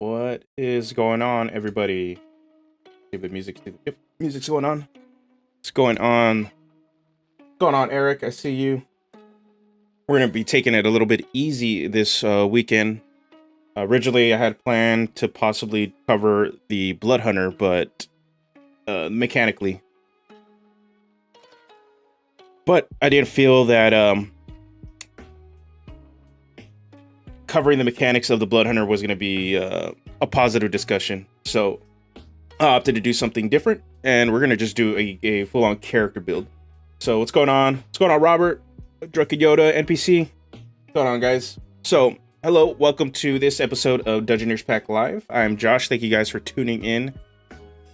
What is going on, everybody? Stupid music. Yep, music's going on. What's going on? What's going on, Eric? I see you. We're gonna be taking it a little bit easy this weekend. Originally, I had planned to possibly cover the Blood Hunter, but mechanically. But I didn't feel that covering the mechanics of the Blood Hunter was going to be a positive discussion. So I opted to do something different, and we're going to just do a full-on character build. So what's going on? What's going on, Robert? Drunken Yoda, NPC? What's going on, guys? So, hello, welcome to this episode of Dungeoneers Pack Live. I'm Josh. Thank you guys for tuning in.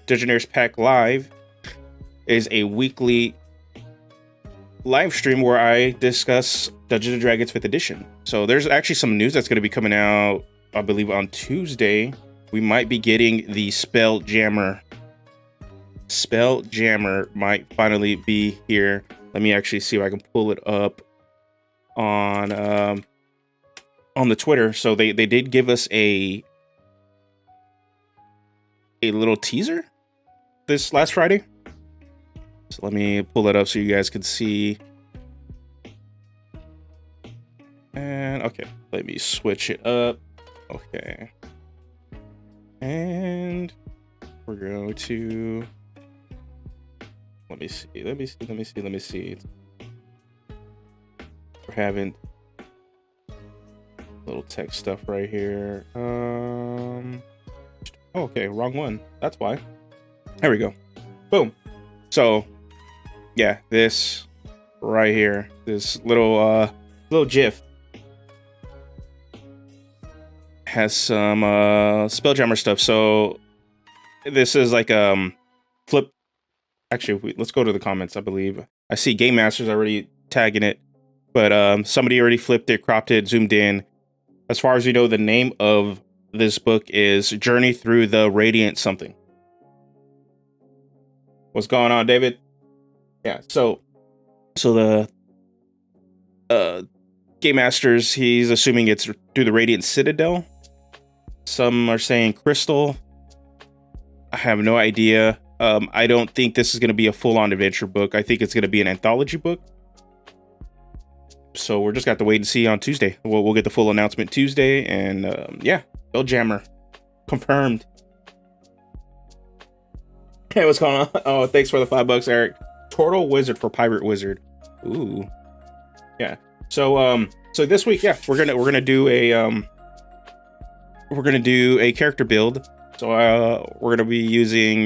Dungeoneers Pack Live is a weekly live stream where I discuss Dungeons & Dragons 5th edition. So there's actually some news that's going to be coming out, I believe, on Tuesday. We might be getting the Spell Jammer. Spell Jammer might finally be here. Let me actually see if I can pull it up on the Twitter. So they did give us a little teaser this last Friday. So let me pull it up so you guys can see. And okay, let me switch it up. Okay. And we're going to let me see. We're having little text stuff right here. Okay, wrong one. That's why. There we go. Boom. So yeah, this right here, this little GIF has some Spelljammer stuff. So this is like flip. Actually, let's go to the comments. I believe I see Game Master's already tagging it, but somebody already flipped it, cropped it, zoomed in. As far as we know, the name of this book is Journey Through the Radiant something. What's going on, David? Yeah, so the Game Masters, he's assuming it's through the Radiant Citadel. Some are saying Crystal. I have no idea. I don't think this is going to be a full-on adventure book. I think it's going to be an anthology book. So we're just got to wait and see on Tuesday. We'll get the full announcement Tuesday, and yeah, Spelljammer confirmed. Hey, what's going on? Oh, thanks for the $5, Eric. Tortle Wizard for Pirate Wizard. Ooh, yeah. So so this week, yeah, we're gonna do a character build. So we're gonna be using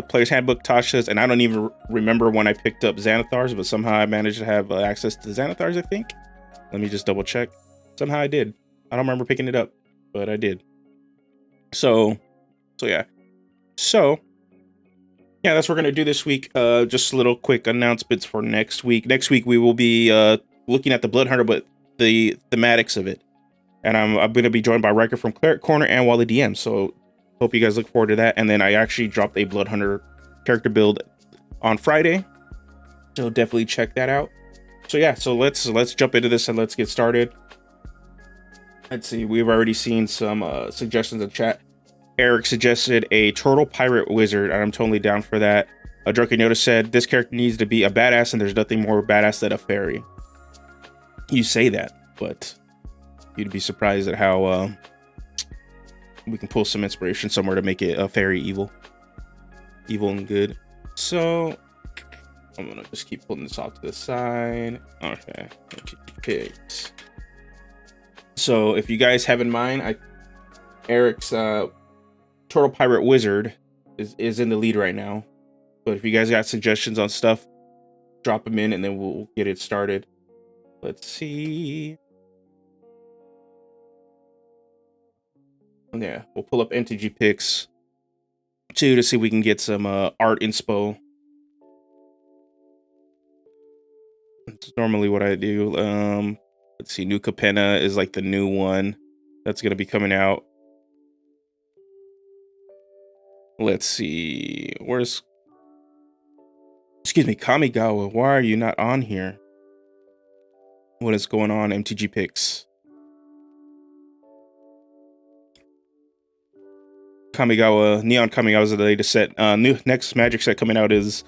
Player's Handbook, Tasha's, and I don't even remember when I picked up Xanathar's, but somehow I managed to have access to Xanathar's, I think. Let me just double check. Somehow I did. I don't remember picking it up, but I did. So yeah. So yeah, that's what we're gonna do this week. Just little quick announcements for next week. Next week we will be looking at the Blood Hunter, but the thematics of it. And I'm gonna be joined by Riker from Cleric Corner and Wally DM. So hope you guys look forward to that. And then I actually dropped a Blood Hunter character build on Friday, so definitely check that out. So yeah, so let's jump into this and let's get started. Let's see, we've already seen some suggestions in chat. Eric suggested a Turtle Pirate Wizard, and I'm totally down for that. Drunken Yoda said this character needs to be a badass, and there's nothing more badass than a fairy. You say that, but you'd be surprised at how we can pull some inspiration somewhere to make it a fairy evil and good. So I'm gonna just keep pulling this off to the side. Okay, picks. So if you guys have in mind, Eric's Turtle Pirate Wizard is in the lead right now. But if you guys got suggestions on stuff, drop them in and then we'll get it started. Let's see. Yeah, we'll pull up NTG picks too to see if we can get some art inspo. That's normally what I do. Let's see, New Capenna is like the new one that's gonna be coming out. Let's see, excuse me, Kamigawa, why are you not on here? What is going on, MTG picks? Kamigawa, Neon Kamigawa is the latest set. Next Magic set coming out is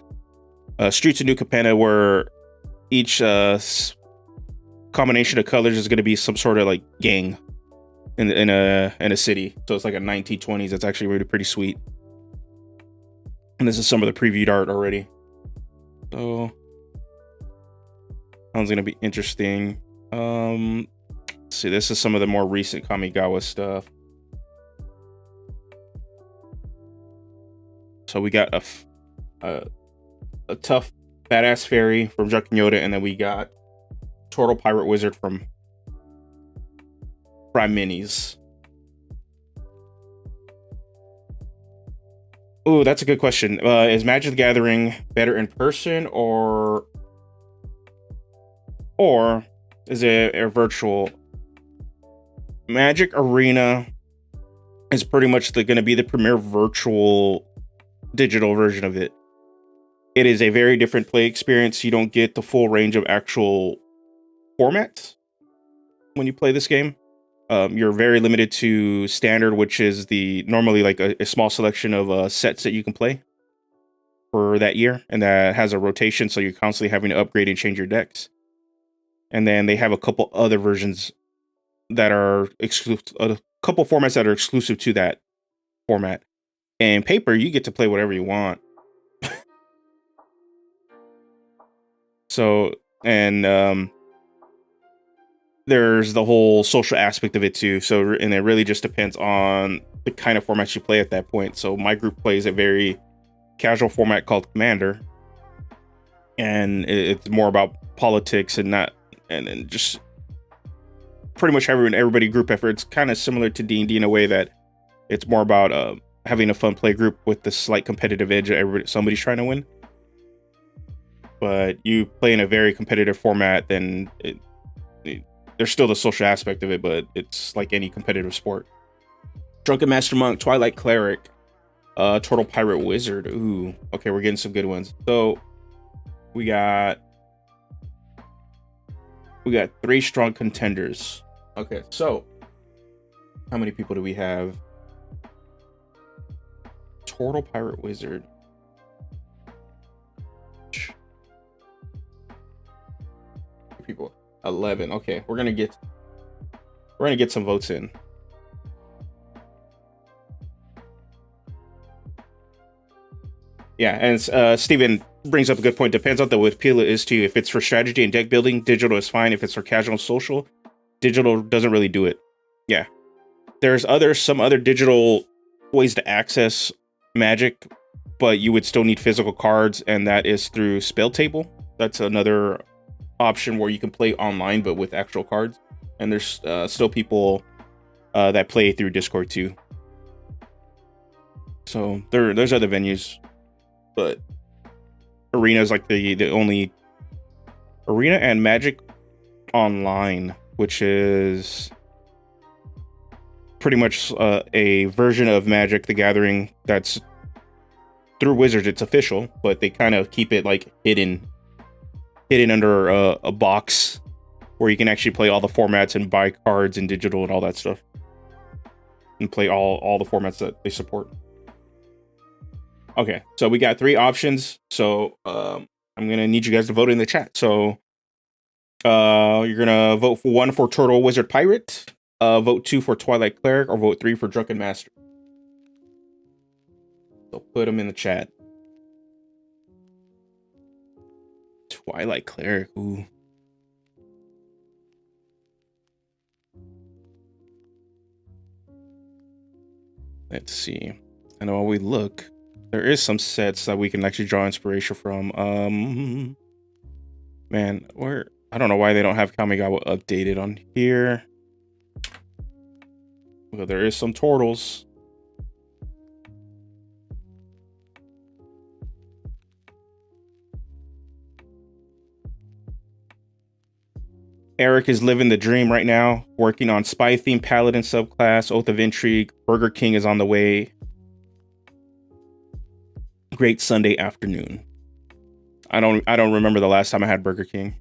Streets of New Capenna, where each combination of colors is going to be some sort of like gang in a city. So it's like a 1920s. It's actually really pretty sweet. And this is some of the previewed art already. So that one's going to be interesting. Let's see, this is some of the more recent Kamigawa stuff. So we got a tough badass fairy from Drunken Yoda, and then we got Tortle Pirate Wizard from Prime Minis. Oh, that's a good question. Is Magic the Gathering better in person or is it a virtual? Magic Arena is pretty much going to be the premier virtual digital version of it. It is a very different play experience. You don't get the full range of actual formats when you play this game. You're very limited to standard, which is normally like a small selection of sets that you can play for that year, and that has a rotation, so you're constantly having to upgrade and change your decks. And then they have a couple other versions that are exclusive, a couple formats that are exclusive to that format. And paper, you get to play whatever you want. So, and there's the whole social aspect of it too. So, and it really just depends on the kind of formats you play at that point. So my group plays a very casual format called Commander, and it's more about politics and then just pretty much everybody group effort. It's kind of similar to D&D in a way that it's more about having a fun play group with the slight competitive edge of somebody's trying to win. But you play in a very competitive format, then there's still the social aspect of it, but it's like any competitive sport. Drunken Master Monk, Twilight Cleric, Turtle Pirate Wizard. Ooh, okay, we're getting some good ones. So we got 3 strong contenders. Okay, so how many people do we have? Turtle Pirate Wizard. People, 11. Okay, we're gonna get some votes in. Yeah, and Steven brings up a good point. Depends on what appeal it is to you. If it's for strategy and deck building, digital is fine. If it's for casual and social, digital doesn't really do it. Yeah, there's some other digital ways to access Magic, but you would still need physical cards, and that is through Spell Table. That's another option where you can play online but with actual cards, and there's still people that play through Discord too. So there's other venues, but Arena is like the only Arena, and Magic Online, which is pretty much a version of Magic the Gathering that's through Wizards. It's official, but they kind of keep it like hidden under a box where you can actually play all the formats and buy cards and digital and all that stuff, and play all the formats that they support. Okay, so we got 3 options. So I'm gonna need you guys to vote in the chat. So you're gonna vote for 1 for Turtle Wizard Pirate, vote 2 for Twilight Cleric, or vote 3 for Drunken Master. So put them in the chat. Twilight Cleric, ooh. Let's see. And while we look, there is some sets that we can actually draw inspiration from. Man, I don't know why they don't have Kamigawa updated on here. Well, there is some turtles. Eric is living the dream right now, working on Spy Theme Paladin subclass, Oath of Intrigue. Burger King is on the way. Great Sunday afternoon. I don't remember the last time I had Burger King.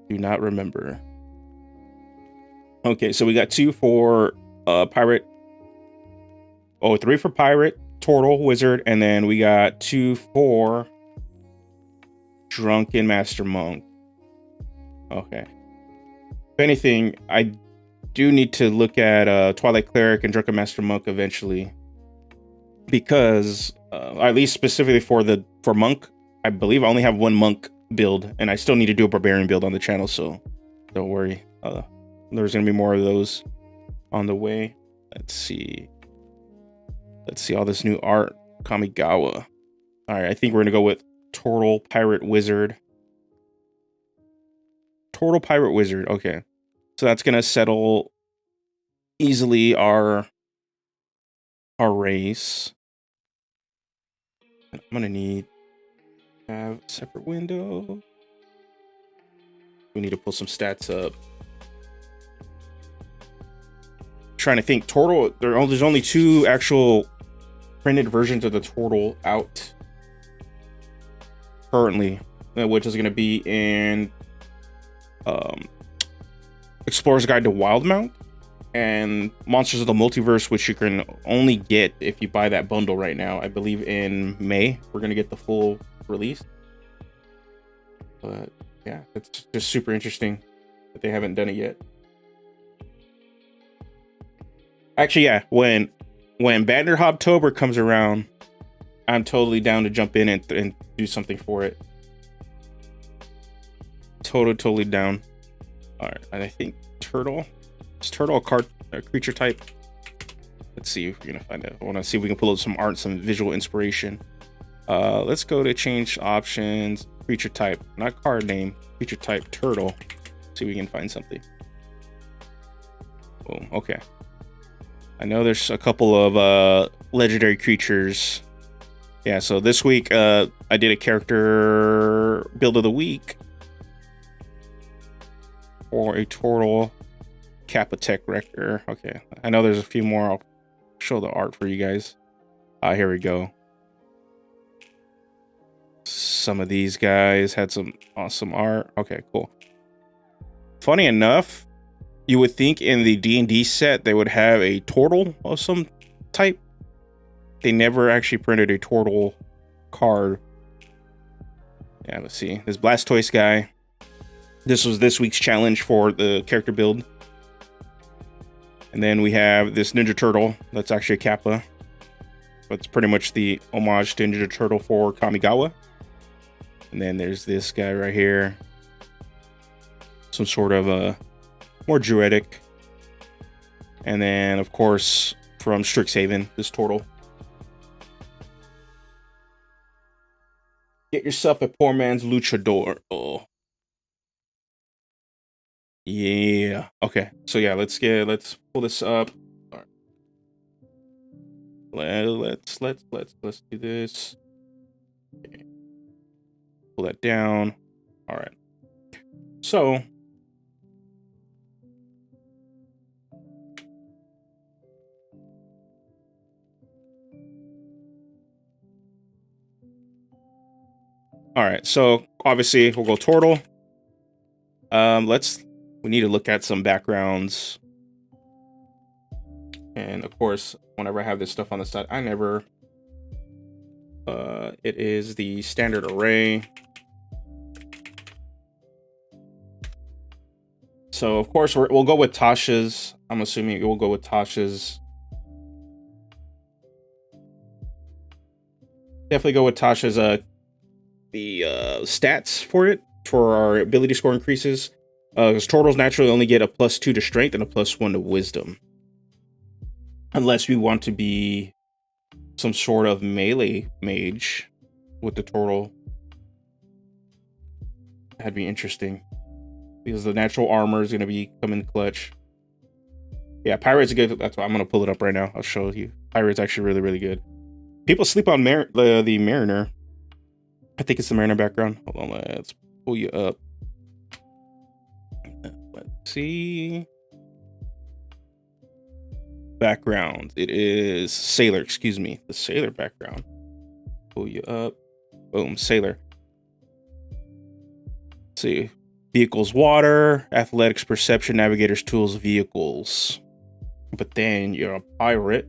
Do not remember. Okay, so we got 2 for Pirate Oh, 3 for Pirate, Tortle, Wizard, and then we got 2 for Drunken Master Monk. Okay. If anything, I do need to look at Twilight Cleric and Drunken Master Monk eventually, because at least specifically for Monk, I believe I only have 1 Monk build, and I still need to do a Barbarian build on the channel, so don't worry. There's gonna be more of those on the way. Let's see all this new art. Kamigawa. All right, I think we're gonna go with Tortle Pirate Wizard. Tortle Pirate Wizard. Okay, so that's gonna settle easily our race. I'm gonna need to have a separate window. We need to pull some stats up. Trying to think. Tortle. There's only 2 actual printed versions of the Tortle out currently, which is going to be in Explorer's Guide to Wildmount and Monsters of the Multiverse, which you can only get if you buy that bundle right now. I believe in May we're going to get the full release. But yeah, it's just super interesting that they haven't done it yet. Actually, yeah, when Banner Hobtober comes around, I'm totally down to jump in and do something for it. Totally down. All right, and I think Turtle. Is Turtle a creature type? Let's see if we're gonna find it. I want to see if we can pull up some art, some visual inspiration. Let's go to change options. Creature type, not card name. Creature type Turtle. See if we can find something. Boom. Okay. I know there's a couple of legendary creatures. Yeah, so this week I did a character build of the week for a Tortle Capitech Wrecker. Okay, I know there's a few more. I'll show the art for you guys. Here we go. Some of these guys had some awesome art. Okay, cool. Funny enough, you would think in the D&D set they would have a Tortle of some type. They never actually printed a Tortle card. Yeah, let's see. This Blastoise guy. This was this week's challenge for the character build. And then we have this Ninja Turtle. That's actually a Kappa. But it's pretty much the homage to Ninja Turtle for Kamigawa. And then there's this guy right here. Some sort of more druidic. And then, of course, from Strixhaven, this Tortle. Get yourself a poor man's luchador. Oh. Yeah. Okay. So yeah, let's pull this up. All right. Let's do this. Okay. Pull that down. All right. So so obviously we'll go Tortle. We need to look at some backgrounds. And of course, whenever I have this stuff on the side, it is the standard array. So of course we'll go with Tasha's. I'm assuming we'll go with Tasha's. Definitely go with Tasha's the stats for it, for our ability score increases. Because Tortles naturally only get a +2 to strength and a +1 to wisdom. Unless we want to be some sort of melee mage with the Tortle. That'd be interesting. Because the natural armor is going to be coming clutch. Yeah, Pirate's good. That's why I'm going to pull it up right now. I'll show you. Pirate's actually really, really good. People sleep on the Mariner. I think it's the Mariner background. Hold on, let's pull you up. Let's see. Background. It is Sailor, excuse me. The Sailor background. Pull you up. Boom, Sailor. Let's see. Vehicles, water, athletics, perception, navigators, tools, vehicles. But then you're a pirate.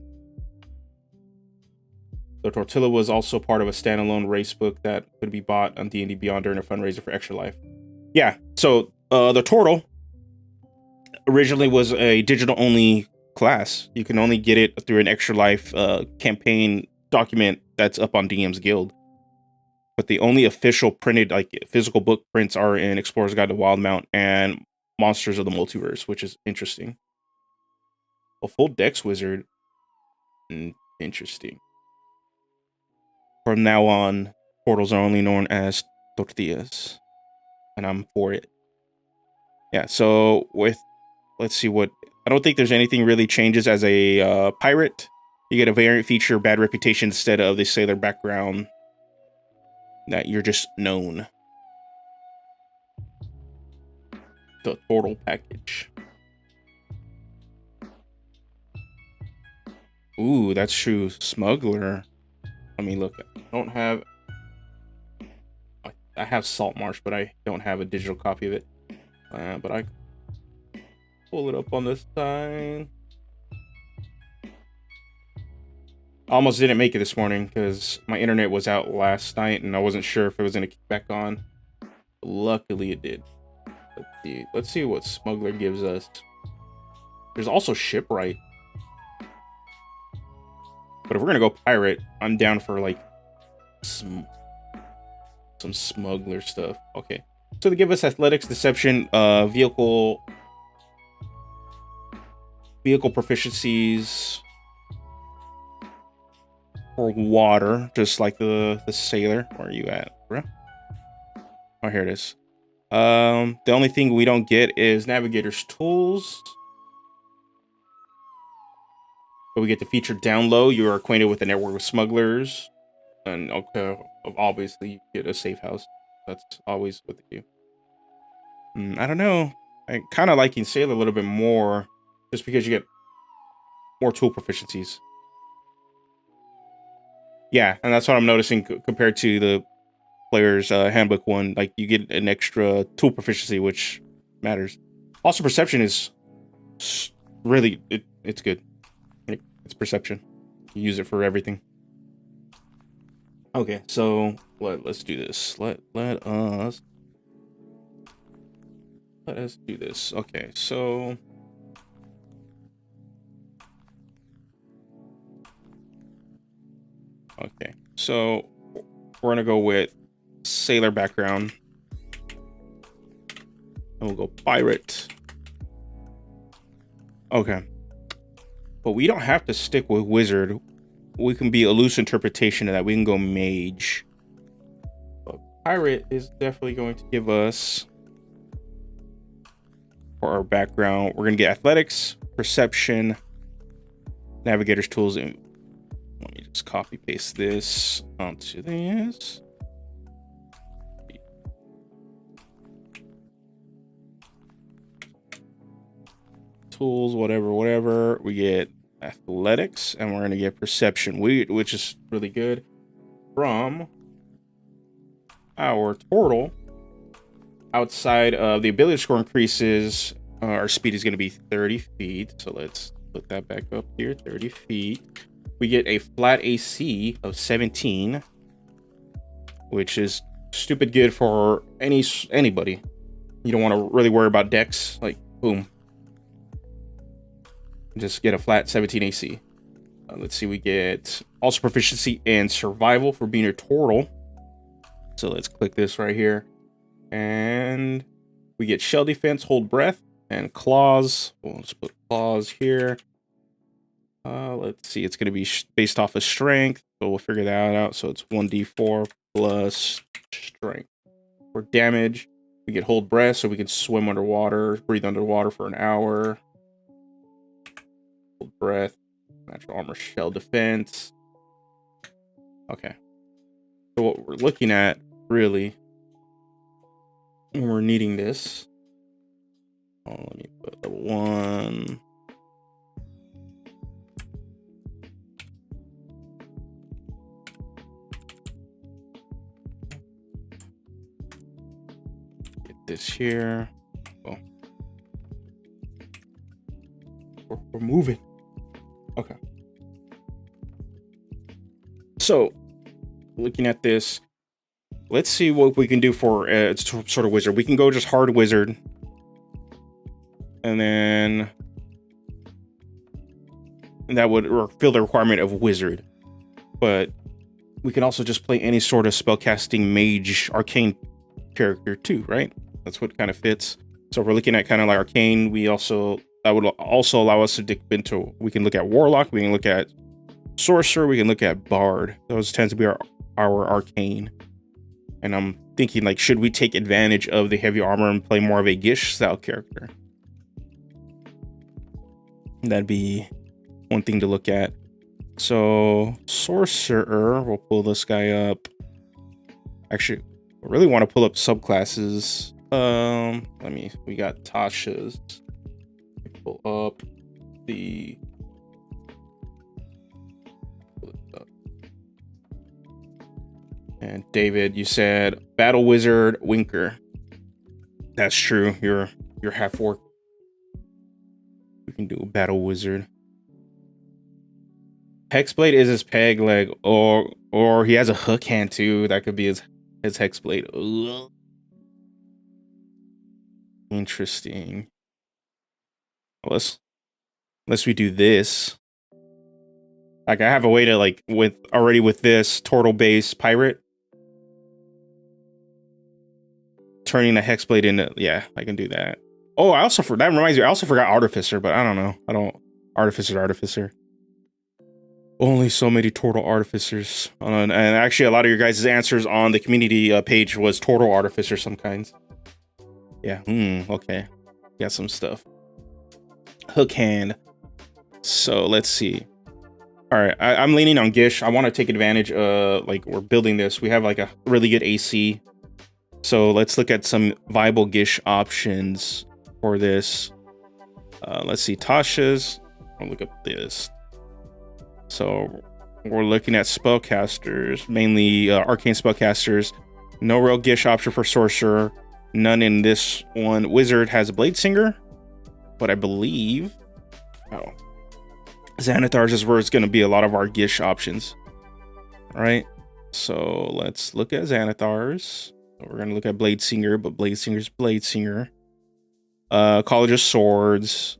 The Tortilla was also part of a standalone race book that could be bought on D&D Beyond during a fundraiser for Extra Life. Yeah, so the Tortle originally was a digital-only class. You can only get it through an Extra Life campaign document that's up on DM's Guild. But the only official printed, like, physical book prints are in Explorer's Guide to Wildmount and Monsters of the Multiverse, which is interesting. A full Dex Wizard. Interesting. From now on, portals are only known as tortillas. And I'm for it. Yeah, so with... Let's see what... I don't think there's anything really changes as a pirate. You get a variant feature, bad reputation, instead of the sailor background that you're just known. The Tortle package. Ooh, that's true. Smuggler. Let me look. I don't have... I have Saltmarsh, but I don't have a digital copy of it. But I pull it up on this side. I almost didn't make it this morning because my internet was out last night and I wasn't sure if it was going to kick back on. Luckily it did. Let's see what Smuggler gives us. There's also Shipwright. But if we're going to go pirate, I'm down for like some Smuggler stuff. Okay. So they give us Athletics, Deception, vehicle proficiencies for water, just like the sailor. Where are you at, bro? Oh, here it is. The only thing we don't get is Navigator's Tools. But we get the feature down low. You are acquainted with the network of smugglers. And okay, obviously you get a safe house. That's always with you. I don't know. I kind of liking Sailor a little bit more, just because you get more tool proficiencies. Yeah, and that's what I'm noticing compared to the player's handbook one. Like, you get an extra tool proficiency, which matters. Also, perception is really it's good. It's perception. You use it for everything. Okay, so let's do this. Let us do this. Okay, so we're gonna go with sailor background, and we'll go pirate. Okay, but we don't have to stick with wizard. We can be a loose interpretation of that. We can go mage. But pirate is definitely going to give us, for our background, we're going to get athletics, perception, navigator's tools. And let me just copy paste this onto this. Tools, whatever. We get athletics, and we're going to get perception, which is really good. From our Tortle, outside of the ability score increases, our speed is going to be 30 feet. So let's put that back up here, 30 feet. We get a flat AC of 17, which is stupid good for anybody. You don't want to really worry about dex. Like, boom. Just get a flat 17 AC. Let's see, we get also proficiency in survival for being a Tortle. So let's click this right here. And we get shell defense, hold breath, and claws. We'll just put claws here. Let's see, it's going to be based off of strength. So we'll figure that out. So it's 1d4 plus strength. For damage, we get hold breath, so we can swim underwater, breathe underwater for an hour. Hold breath, natural armor, shell defense. Okay. So what we're looking at, really, when we're needing this. Oh, let me put level 1. Get this here. Oh. We're moving. Okay. So, looking at this, let's see what we can do for sort of wizard. We can go just hard wizard, and then that would fill the requirement of wizard. But we can also just play any sort of spellcasting mage arcane character too, right? That's what kind of fits. So if we're looking at kind of like arcane, that would also allow us to dip into, we can look at warlock, we can look at sorcerer, we can look at bard. Those tend to be our arcane. And I'm thinking, like, should we take advantage of the heavy armor and play more of a Gish style character? That'd be one thing to look at. So sorcerer, we'll pull this guy up. Actually, I really want to pull up subclasses. We got Tasha's. Pull up the and David, you said battle wizard Winker. That's true. You're half orc. We can do a battle wizard. Hex Blade is his peg leg, or he has a hook hand too. That could be his Hex Blade. Ugh. Interesting. Unless we do this. Like, I have a way to, like, with this turtle base pirate, turning the Hex Blade into, yeah, I can do that. Oh, that reminds me, I also forgot Artificer, but I don't know. Artificer. Only so many Tortle Artificers. And actually, a lot of your guys' answers on the community page was Tortle Artificer, some kinds. Yeah, okay. Got some stuff. Hook hand. So, let's see. Alright, I'm leaning on Gish. I want to take advantage of, like, we're building this. We have, like, a really good AC. So, let's look at some viable Gish options for this. Let's see, Tasha's. I'll look up this. So we're looking at spellcasters, mainly arcane spellcasters. No real Gish option for sorcerer. None in this one. Wizard has a Blade Singer, but I believe Xanathar's is where it's going to be a lot of our Gish options. All right, so let's look at Xanathar's. We're going to look at Blade Singer, but Blade Singer's Blade Singer. College of Swords.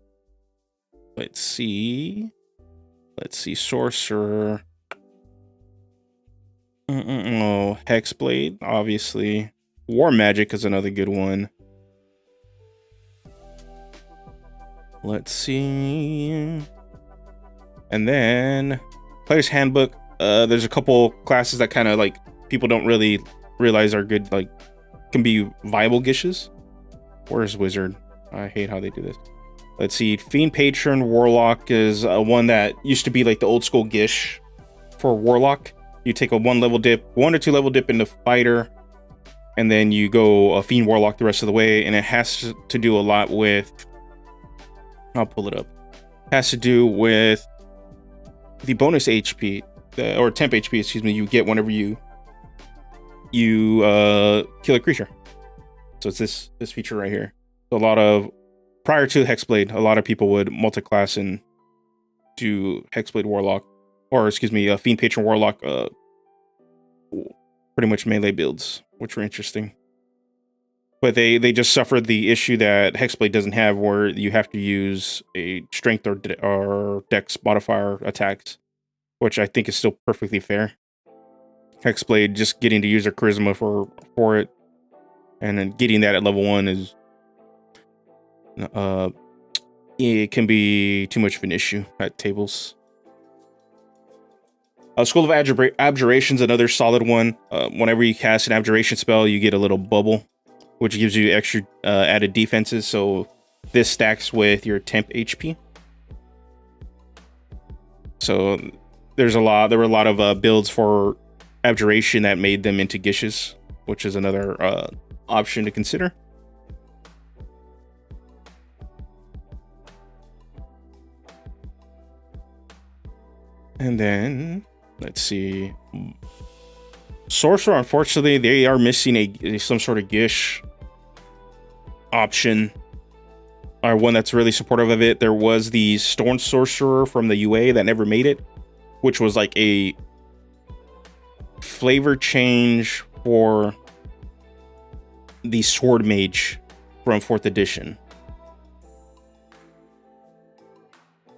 Let's see, sorcerer. Oh, Hex Blade, obviously. War Magic is another good one. Let's see. And then Player's Handbook. There's a couple classes that kind of, like, people don't really realize are good, like, can be viable Gishes. Where's Wizard? I hate how they do this. Let's see, Fiend Patron Warlock is one that used to be like the old school Gish for Warlock. You take a 1 or 2 level dip into Fighter, and then you go a Fiend Warlock the rest of the way, and it has to do a lot with, I'll pull it up. It has to do with the bonus HP, or temp HP, excuse me, you get whenever you kill a creature. So it's this feature right here. So a lot of, prior to Hexblade, a lot of people would multi-class and do Hexblade Warlock, or excuse me, Fiend Patron Warlock, pretty much melee builds, which were interesting. But they just suffered the issue that Hexblade doesn't have, where you have to use a strength or dex modifier attacks, which I think is still perfectly fair. Hexblade just getting to use their charisma for it, and then getting that at level 1 is it can be too much of an issue at tables. School of Abjuration's another solid one. Whenever you cast an abjuration spell, you get a little bubble, which gives you extra added defenses. So this stacks with your temp HP. So there were a lot of builds for Abjuration that made them into Gishes, which is another option to consider. And then let's see, Sorcerer, unfortunately, they are missing some sort of Gish option, or one that's really supportive of it. There was the Storm Sorcerer from the UA that never made it, which was like a flavor change for the Sword Mage from 4th edition.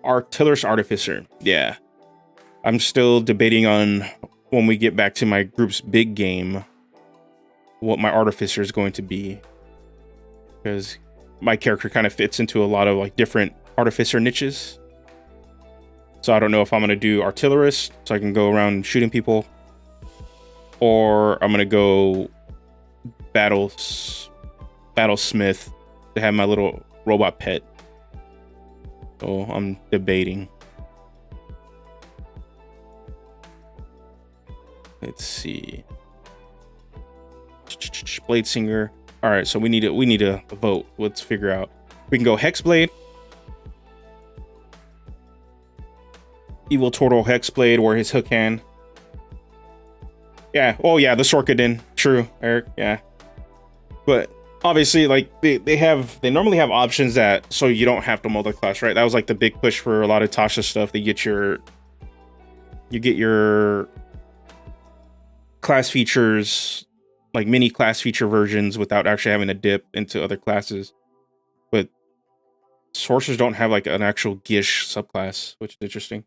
Artillerist Artificer. Yeah. I'm still debating on when we get back to my group's big game what my Artificer is going to be. Because my character kind of fits into a lot of like different Artificer niches. So I don't know if I'm going to do Artillerist so I can go around shooting people, or I'm going to go Battlesmith to have my little robot pet. So I'm debating. Let's see. Blade Singer. All right, so we need a vote. Let's figure out. We can go Hex Blade, Evil Tortle Hex Blade, or his hook hand. Yeah. Oh yeah, the Sorkadin. True, Eric. Yeah. But obviously, like they normally have options that so you don't have to multi-class, right? That was like the big push for a lot of Tasha stuff. You get your class features, like mini class feature versions, without actually having to dip into other classes. But sorcerers don't have like an actual Gish subclass, which is interesting.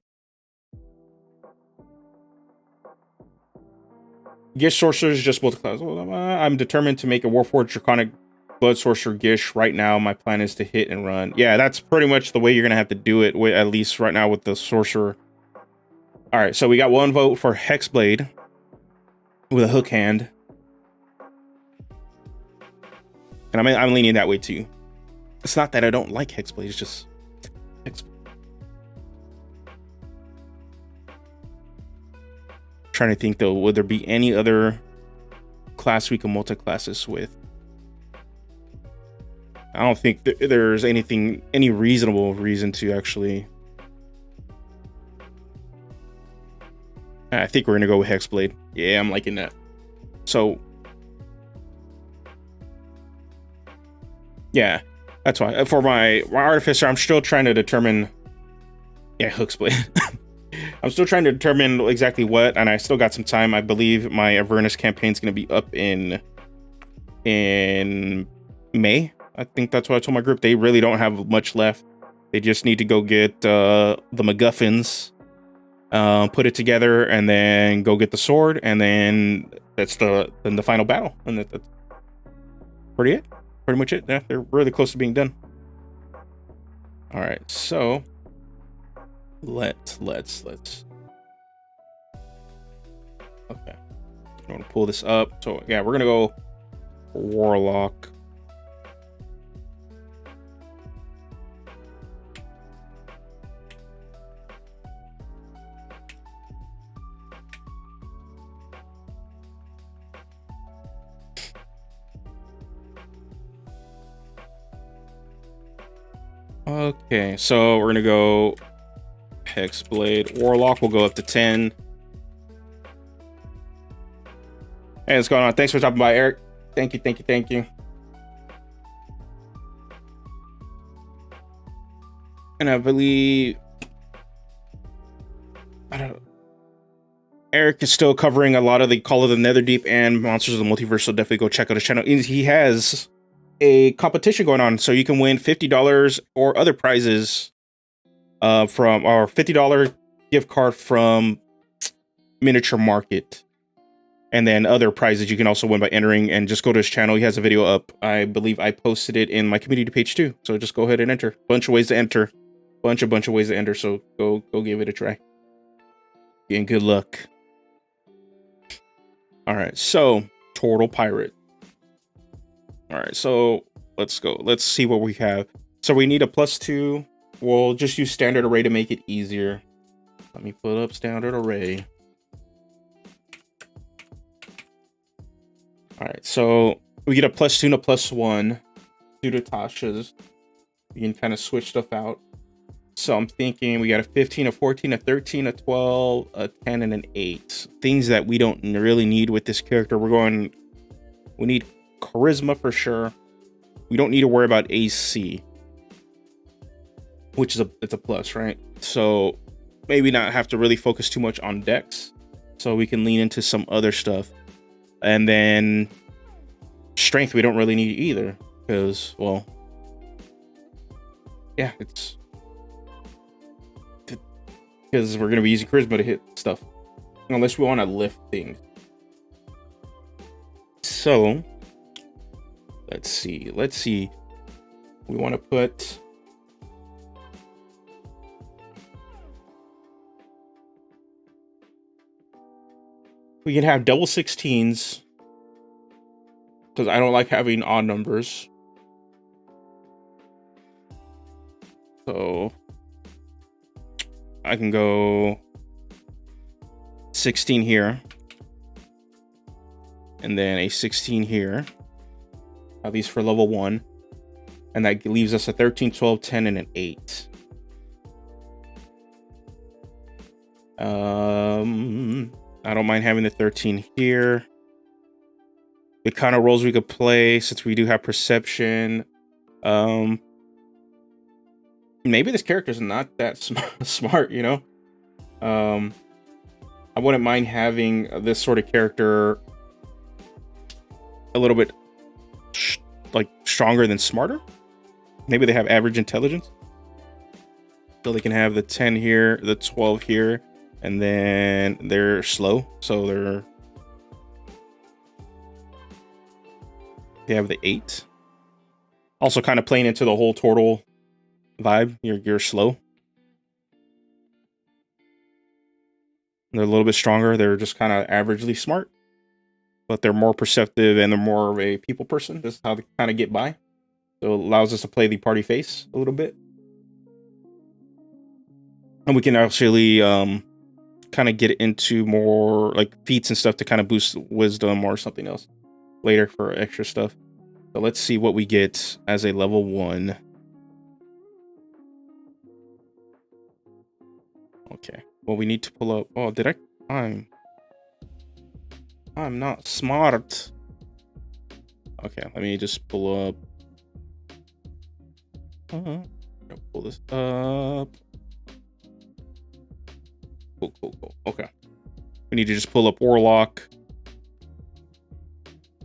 Gish sorcerer is just multi-class. I'm determined to make a Warforged Draconic Blood Sorcerer Gish. Right now, my plan is to hit and run. Yeah, that's pretty much the way you're going to have to do it, at least right now with the Sorcerer. All right, so we got one vote for Hex Blade with a hook hand. And I'm leaning that way too. It's not that I don't like Hex Blade, it's just Hex Blade. Trying to think though, would there be any other class we can multi-class this with? I don't think there's any reasonable reason to actually. I think we're gonna go with Hex Blade. Yeah, I'm liking that. So yeah, that's why for my Artificer, I'm still trying to determine. Yeah, Hook Blade. I'm still trying to determine exactly what, and I still got some time. I believe my Avernus campaign is going to be up in May. I think that's what I told my group. They really don't have much left. They just need to go get the MacGuffins, put it together, and then go get the sword, and then that's the final battle. And that's pretty much it. Yeah, they're really close to being done. All right, so let's okay, I'm gonna pull this up. So yeah, we're gonna go Warlock. Okay, so we're gonna go Hex Blade. Warlock will go up to 10. Hey, what's going on? Thanks for stopping by, Eric. Thank you. And I believe Eric is still covering a lot of the Call of the Netherdeep and Monsters of the Multiverse, so definitely go check out his channel. He has a competition going on, so you can win $50 or other prizes from our $50 gift card from Miniature Market, and then other prizes you can also win by entering. And just go to his channel. He has a video up. I believe I posted it in my community page too, so just go ahead and enter. Bunch of ways to enter, bunch of ways to enter, so go give it a try, and good luck. All right, so Tortle Pirate. All right, so let's go. Let's see what we have. So we need a +2. We'll just use standard array to make it easier. Let me put up standard array. All right, so we get a +2 and a +1 due to Tasha's. You can kind of switch stuff out. So I'm thinking we got a 15, a 14, a 13, a 12, a 10, and an 8. Things that we don't really need with this character. We need charisma for sure. We don't need to worry about AC, which is it's a plus, right? So maybe not have to really focus too much on dex. so we can lean into some other stuff. And then strength we don't really need either, because, well, yeah, it's because we're gonna be using charisma to hit stuff, unless we want to lift things. So let's see. We want to put we can have double 16s because I don't like having odd numbers. So I can go 16 here, and then a 16 here, at least for level 1, and that leaves us a 13, 12, 10, and an 8. I don't mind having the 13 here. The kind of roles we could play, since we do have perception, maybe this character's not that smart, you know. I wouldn't mind having this sort of character a little bit like stronger than smarter. Maybe they have average intelligence, so they can have the 10 here, the 12 here, and then they're slow, so they have the 8. Also kind of playing into the whole Tortle vibe. You're slow. They're a little bit stronger. They're just kind of averagely smart, but they're more perceptive and they're more of a people person. This is how they kind of get by. So it allows us to play the party face a little bit. And we can actually kind of get into more like feats and stuff to kind of boost wisdom or something else later for extra stuff. So let's see what we get as a level 1. Okay. Well, we need to pull up. Oh, did I'm not smart. Okay, let me just pull up. Pull this up. Cool. Okay. We need to just pull up Warlock.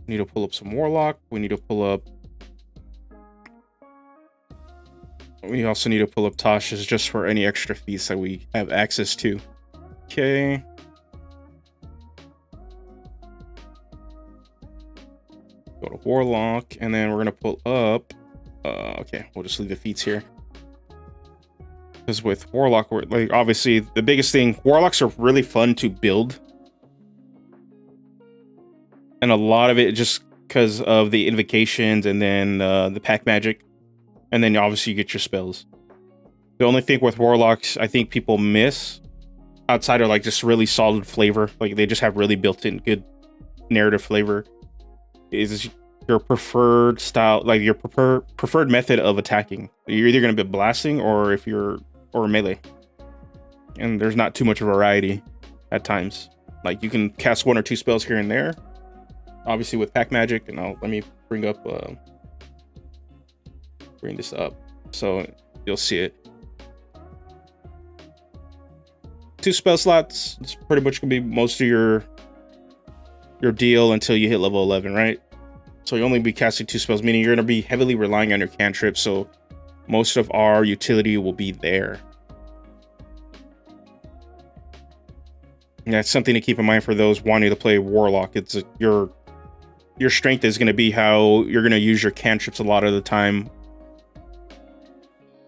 We need to pull up some Warlock. We need to pull up. We also need to pull up Tasha's just for any extra feats that we have access to. Okay. Go to Warlock, and then we're gonna pull up. Okay, we'll just leave the feats here. Because with Warlock, we're like obviously the biggest thing. Warlocks are really fun to build, and a lot of it just because of the invocations and then the pack magic. And then obviously you get your spells. The only thing with Warlocks I think people miss, outside of like just really solid flavor, like they just have really built-in good narrative flavor, is your preferred style, like your preferred method of attacking. You're either going to be blasting or melee. And there's not too much variety at times. Like you can cast 1 or 2 spells here and there, obviously with pack magic. And let me bring this up so you'll see it. 2 spell slots. It's pretty much gonna be most of your deal until you hit level 11, right? So you only be casting 2 spells, meaning you're gonna be heavily relying on your cantrip. So most of our utility will be there. And that's something to keep in mind for those wanting to play Warlock. It's your strength is going to be how you're going to use your cantrips a lot of the time.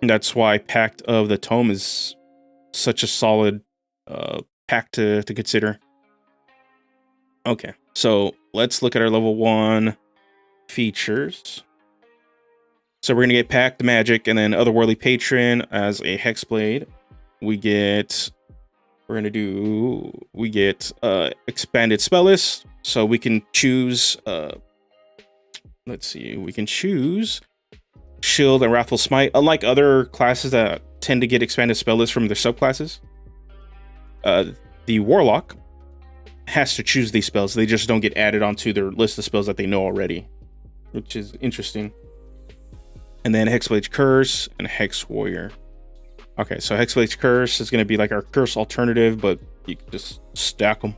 And that's why Pact of the Tome is such a solid pact to consider. Okay, so let's look at our level 1 features. So we're going to get Pact Magic and then Otherworldly Patron as a Hex Blade. We get expanded spell list, so we can choose we can choose Shield and Wrathful Smite. Unlike other classes that tend to get expanded spell lists from their subclasses, the Warlock has to choose these spells. They just don't get added onto their list of spells that they know already, which is interesting. And then Hexblade's Curse and Hex Warrior. Okay, so Hexblade's Curse is going to be like our curse alternative, but you can just stack them.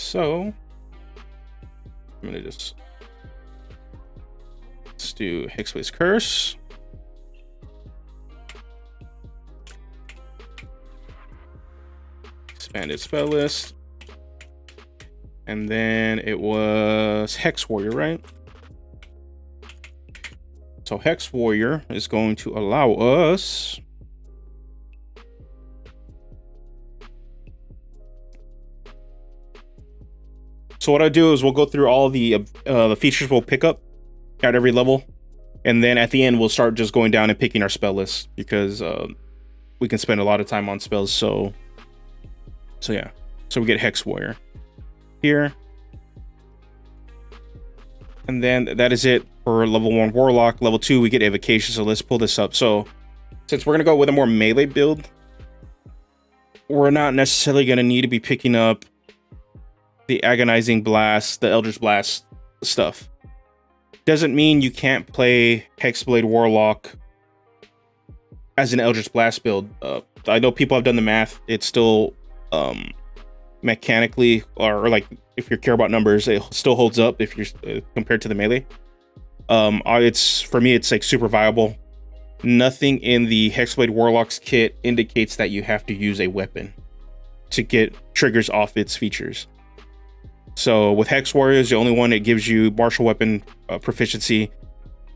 So I'm gonna let's do Hex Blade's Curse. Expanded spell list. And then it was Hex Warrior, right? So Hex Warrior is going to allow us so what I do is we'll go through all the features we'll pick up at every level, and then at the end we'll start just going down and picking our spell list, because we can spend a lot of time on spells. So yeah, so we get Hex Warrior here, and then that is it for level 1 Warlock. Level 2 we get Evocation. So let's pull this up. So since we're gonna go with a more melee build, we're not necessarily gonna need to be picking up the Agonizing Blast, the Eldritch Blast stuff. Doesn't mean you can't play Hexblade Warlock as an Eldritch Blast build. I know people have done the math. It's still mechanically, or like if you care about numbers, it still holds up if you're compared to the melee. It's, for me, it's like super viable. Nothing in the Hexblade Warlock's kit indicates that you have to use a weapon to get triggers off its features. So with Hex Warriors, the only one, it gives you martial weapon proficiency,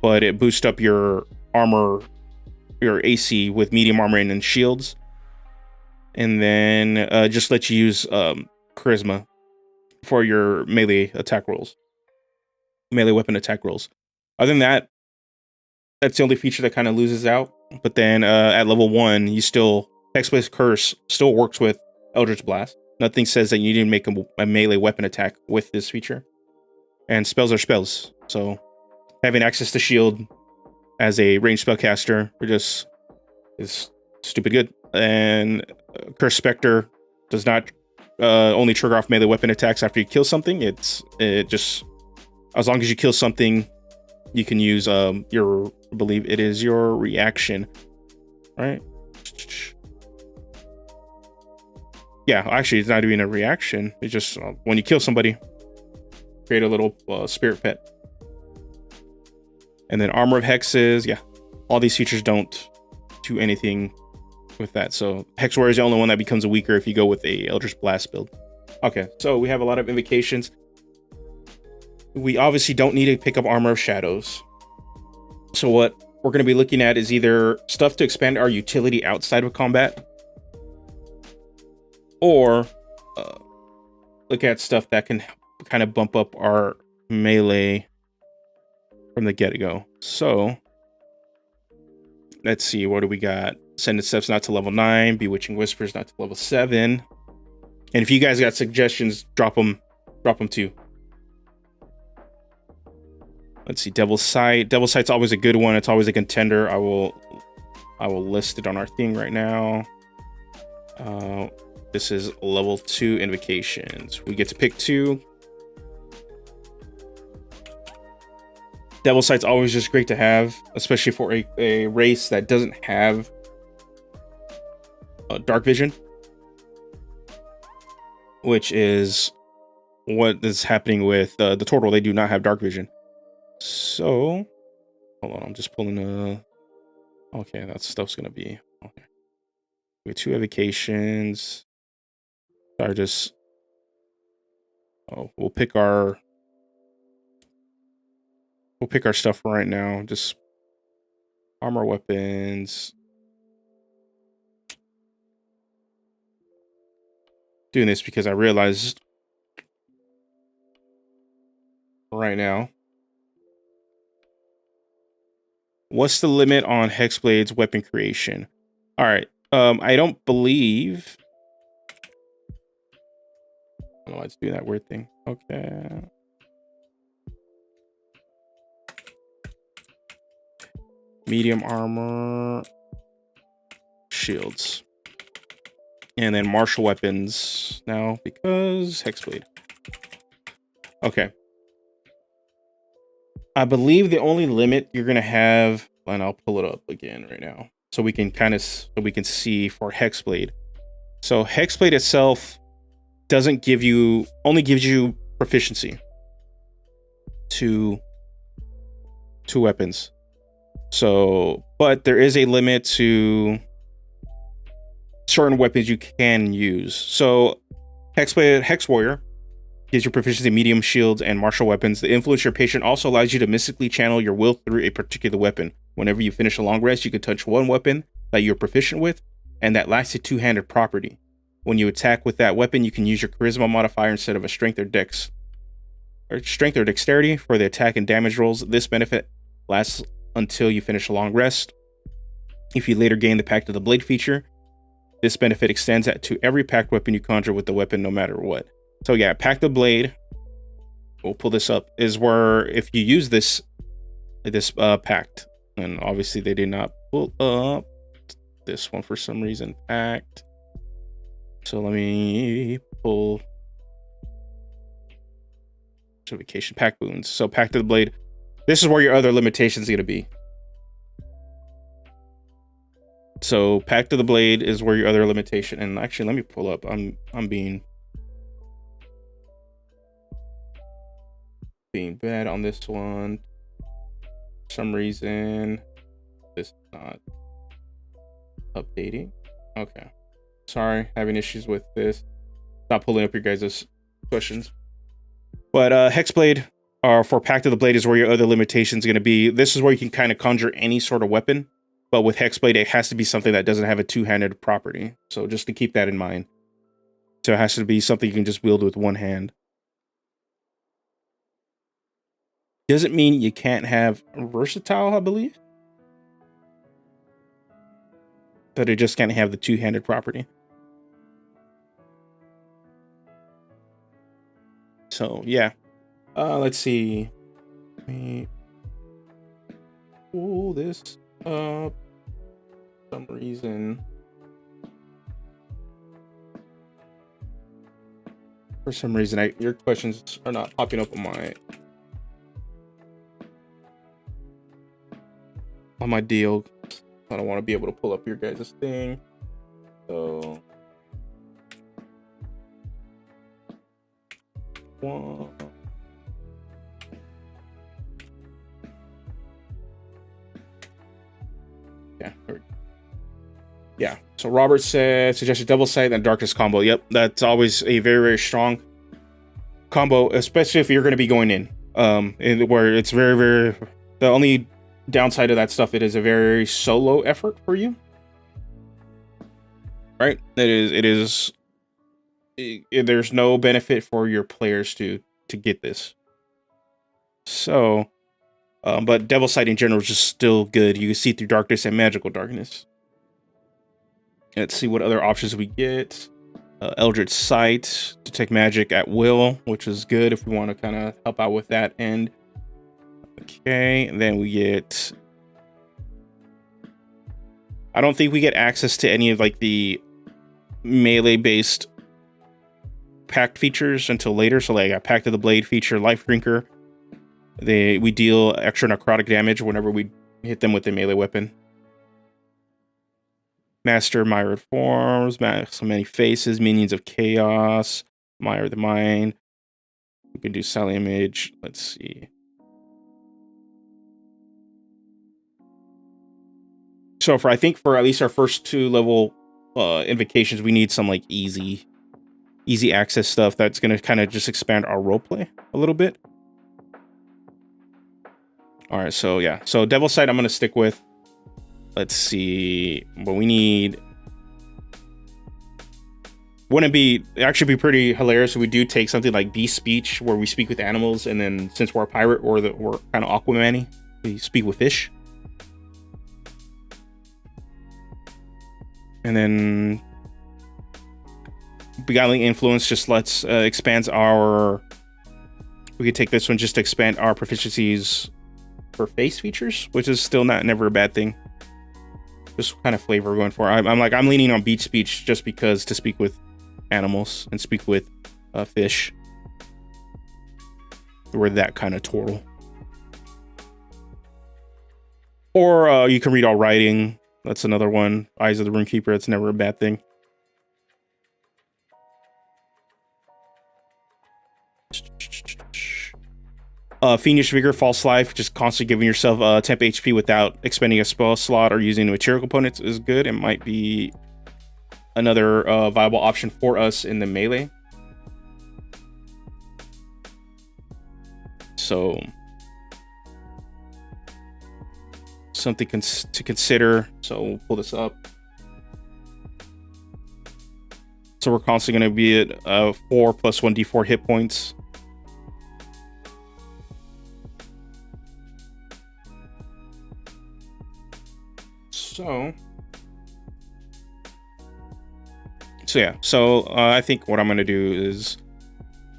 but it boosts up your armor, your AC with medium armor and then shields, and then just lets you use charisma for your melee attack rolls, melee weapon attack rolls. Other than that, that's the only feature that kind of loses out. But then at level 1, you still, Hexblade's Curse still works with Eldritch Blast. Nothing says that you need to make a melee weapon attack with this feature. And spells are spells. So having access to shield as a ranged spellcaster is stupid good. And Curse Spectre does not only trigger off melee weapon attacks after you kill something. It just, as long as you kill something, you can use I believe it is your reaction, right? Yeah, actually, it's not even a reaction. It's just when you kill somebody, create a little spirit pet. And then Armor of Hexes. Yeah, all these features don't do anything with that. So Hex Warrior is the only one that becomes weaker if you go with a Eldritch Blast build. Okay, so we have a lot of invocations. We obviously don't need to pick up Armor of Shadows. So what we're going to be looking at is either stuff to expand our utility outside of combat, or look at stuff that can kind of bump up our melee from the get-go. So let's see, what do we got? Ascended Steps not to level 9, Bewitching Whispers not to level 7. And if you guys got suggestions, drop them too. Let's see, Devil's Sight. Devil's Sight's always a good one. It's always a contender. I will list it on our thing right now. This is level 2 invocations. We get to pick 2. Devil's Sight's always just great to have, especially for a race that doesn't have dark vision, which is what is happening with the Tortle. They do not have dark vision. So hold on, I'm just pulling okay, that stuff's gonna be okay. We have 2 evocations. Sorry, just we'll pick our stuff right now. Just armor weapons. Doing this because I realized right now, what's the limit on Hexblade's weapon creation? All right, I don't believe. I don't know why it's doing that weird thing. Okay. Medium armor, shields, and then martial weapons now because Hexblade. Okay. I believe the only limit you're gonna have, and I'll pull it up again right now so we can see for Hexblade. So Hexblade itself doesn't give you, only gives you proficiency to weapons. So, but there is a limit to certain weapons you can use. So Hex Blade, Hex Warrior gives you proficiency in medium shields and martial weapons. The Influence Your Patient also allows you to mystically channel your will through a particular weapon. Whenever you finish a long rest, you can touch one weapon that you're proficient with, and that lacks a two-handed property. When you attack with that weapon, you can use your charisma modifier instead of a strength or dexterity for the attack and damage rolls. This benefit lasts until you finish a long rest. If you later gain the Pact of the Blade feature, this benefit extends to every packed weapon you conjure with the weapon, no matter what. So yeah, Pact of Blade, we'll pull this up, is where if you use this pact, and obviously they did not pull up this one for some reason, pact. So let me pull certification, pact boons. So Pact of the Blade, this is where your other limitation is going to be. So Pact of the Blade is where your other limitation, and actually let me pull up, I'm being bad on this one for some reason. This is not updating. Okay, sorry, having issues with this, not pulling up your guys' questions. But Hexblade, or for Pact of the Blade, is where your other limitation is going to be. This is where you can kind of conjure any sort of weapon, but with Hexblade, it has to be something that doesn't have a two-handed property. So just to keep that in mind. So it has to be something you can just wield with one hand. Doesn't mean you can't have versatile, I believe. But it just can't have the two-handed property. So yeah. Let's see. Let me pull this up. For some reason. For some reason, your questions are not popping up on my deal. I don't want to be able to pull up your guys' thing. So one. Yeah, yeah. So Robert said suggested double sight and darkness combo. Yep, that's always a very, very strong combo, especially if you're going to be going in. Where it's very, very, the only downside of that stuff, it is a very solo effort for you. Right? There's no benefit for your players to get this. So, but Devil Sight in general is just still good. You can see through darkness and magical darkness. Let's see what other options we get. Eldritch Sight, detect magic at will, which is good if we want to kind of help out with that end. Okay, and then we get, I don't think we get access to any of like the melee based pact features until later. So like a Pact of the Blade feature, Life Drinker, we deal extra necrotic damage whenever we hit them with a melee weapon. Master Myriad Forms, so many faces, Minions of Chaos, Mire the Mind. We can do Sally Image. Let's see. So I think for at least our first 2 level invocations, we need some like easy access stuff that's going to kind of just expand our roleplay a little bit. All right, so yeah. So Devil Sight I'm going to stick with. Let's see. But we need... Wouldn't it actually be pretty hilarious if we do take something like Beast Speech, where we speak with animals, and then since we're a pirate, we're kind of Aquaman-y, we speak with fish. And then Beguiling Influence just expands our... We could take this one just to expand our proficiencies for face features, which is still never a bad thing. Just kind of flavor we're going for. I'm leaning on Beach Speech just because to speak with animals and speak with fish. We're that kind of turtle. Or you can read all writing. That's another one. Eyes of the Runekeeper. That's never a bad thing. Fiendish Vigor, False Life, just constantly giving yourself temp HP without expending a spell slot or using material components is good. It might be another viable option for us in the melee. So something to consider. So we'll pull this up. So we're constantly going to be at 4 plus 1d4 hit points. So yeah. So I think what I'm going to do is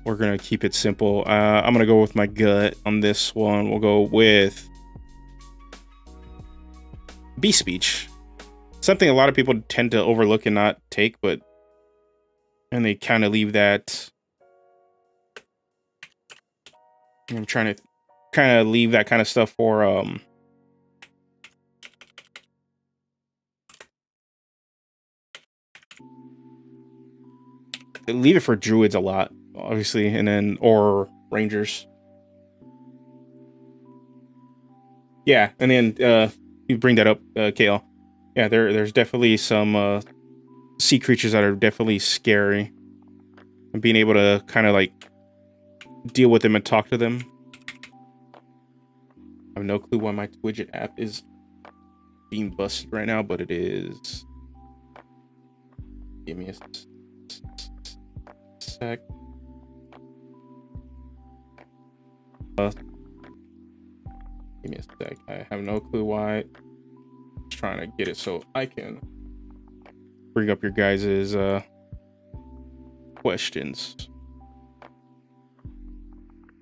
we're going to keep it simple. I'm going to go with my gut on this one. We'll go with Beast Speech. Something a lot of people tend to overlook and not take, and they kind of leave that. I'm trying to kind of leave that kind of stuff for leave it for druids a lot, obviously, and then or rangers. Yeah, and then you bring that up, Kale. Yeah, there's definitely some sea creatures that are definitely scary, and being able to kind of like deal with them and talk to them. I have no clue why my widget app is being busted right now, but it is. Give me a sec. Give me a sec. I have no clue why. Just trying to get it so I can bring up your guys's questions.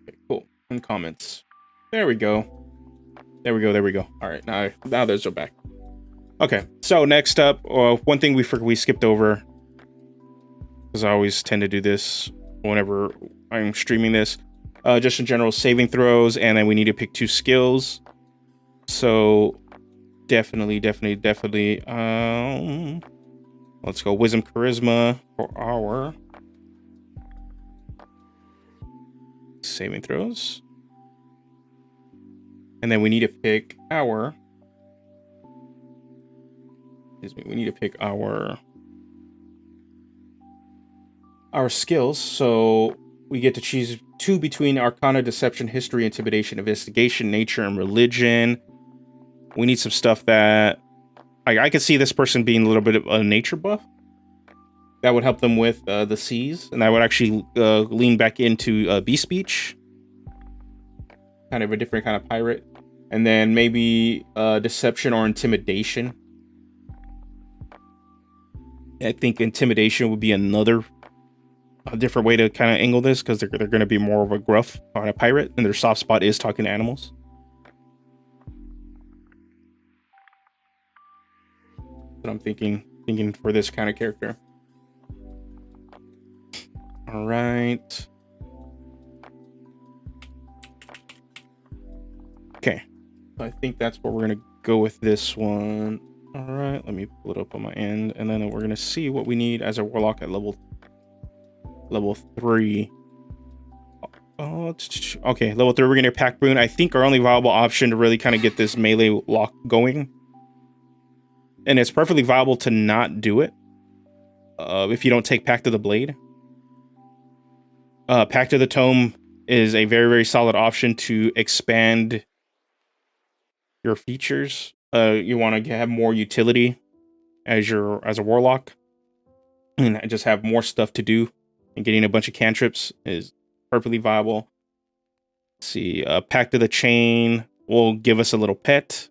Okay, cool. And comments. There we go. There we go. All right, now there's no back. Okay, so next up, one thing we skipped over, because I always tend to do this whenever I'm streaming this. Just in general, saving throws, and then we need to pick 2 skills. So definitely. Let's go Wisdom Charisma for our saving throws. And then we need to pick our our skills. So we get to choose 2 between Arcana, Deception, History, Intimidation, Investigation, Nature, and Religion. We need some stuff that I could see this person being a little bit of a nature buff. That would help them with the seas, and I would actually lean back into Beast Speech, kind of a different kind of pirate. And then maybe Deception or Intimidation. I think Intimidation would be a different way to kind of angle this, because they're going to be more of a gruff on a pirate, and their soft spot is talking to animals. What I'm thinking for this kind of character. All right. Okay. I think that's where we're going to go with this one. All right. Let me pull it up on my end, and then we're going to see what we need as a warlock at level 3. Okay, level 3, we're going to Pack Boon. I think our only viable option to really kind of get this melee lock going. And it's perfectly viable to not do it if you don't take Pact of the Blade. Pact of the Tome is a very, very solid option to expand your features. You want to have more utility as a warlock, and just have more stuff to do. And getting a bunch of cantrips is perfectly viable. Let's see, Pact of the Chain will give us a little pet.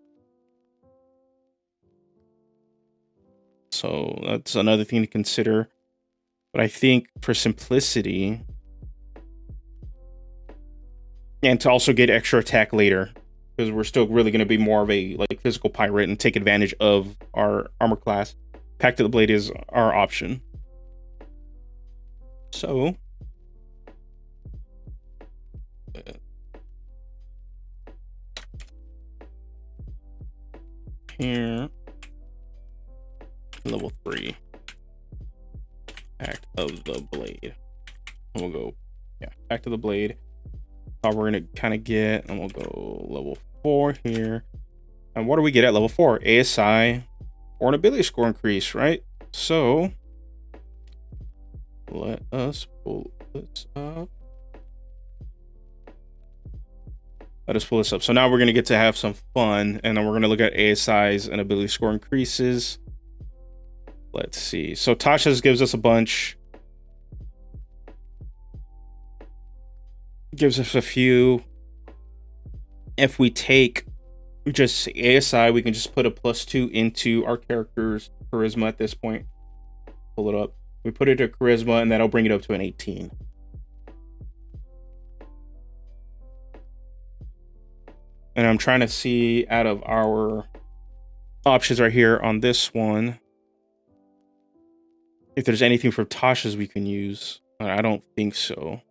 So that's another thing to consider. But I think for simplicity, and to also get extra attack later, because we're still really going to be more of a physical pirate and take advantage of our armor class, Pact of the Blade is our option. So here, level 3, Pact of the Blade. We'll go Yeah, back to the blade. How we're gonna kind of get, and we'll go level 4 here. And what do we get at level 4? ASI or an ability score increase, right? So let us pull this up. Let us pull this up. So now we're going to get to have some fun, and then we're going to look at ASIs and ability score increases. Let's see. So Tasha's gives us a bunch. Gives us a few. If we take just ASI, we can just put a +2 into our character's charisma at this point. Pull it up. We put it to charisma, and that'll bring it up to an 18. And I'm trying to see out of our options right here on this one if there's anything for Tasha's we can use. I don't think so.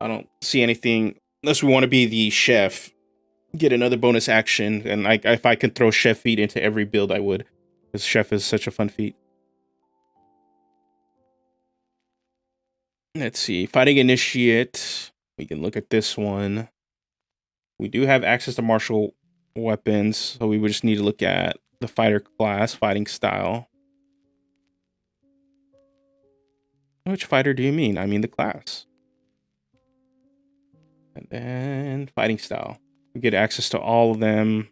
I don't see anything unless we want to be the chef, get another bonus action. And if I could throw chef feat into every build, I would, because chef is such a fun feat. Let's see. Fighting initiate. We can look at this one. We do have access to martial weapons, so we would just need to look at the fighter class, fighting style. Which fighter do you mean? I mean the class. And then fighting style. We get access to all of them.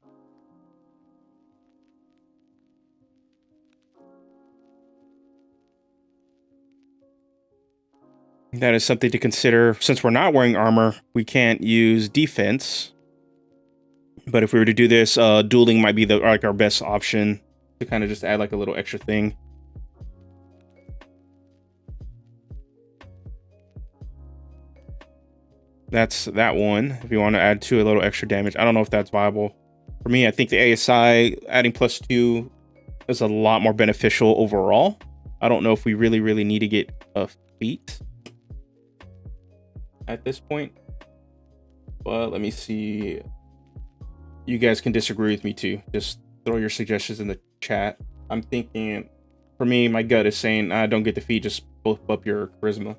That is something to consider. Since we're not wearing armor, we can't use defense. But if we were to do this, dueling might be our best option to kind of just add like a little extra thing. That's that one. If you want to add a little extra damage, I don't know if that's viable. For me, I think the ASI adding +2 is a lot more beneficial overall. I don't know if we really need to get a feat at this point. But let me see. You guys can disagree with me too. Just throw your suggestions in the chat. I'm thinking, for me, my gut is saying, don't get the feat, just bump up your charisma.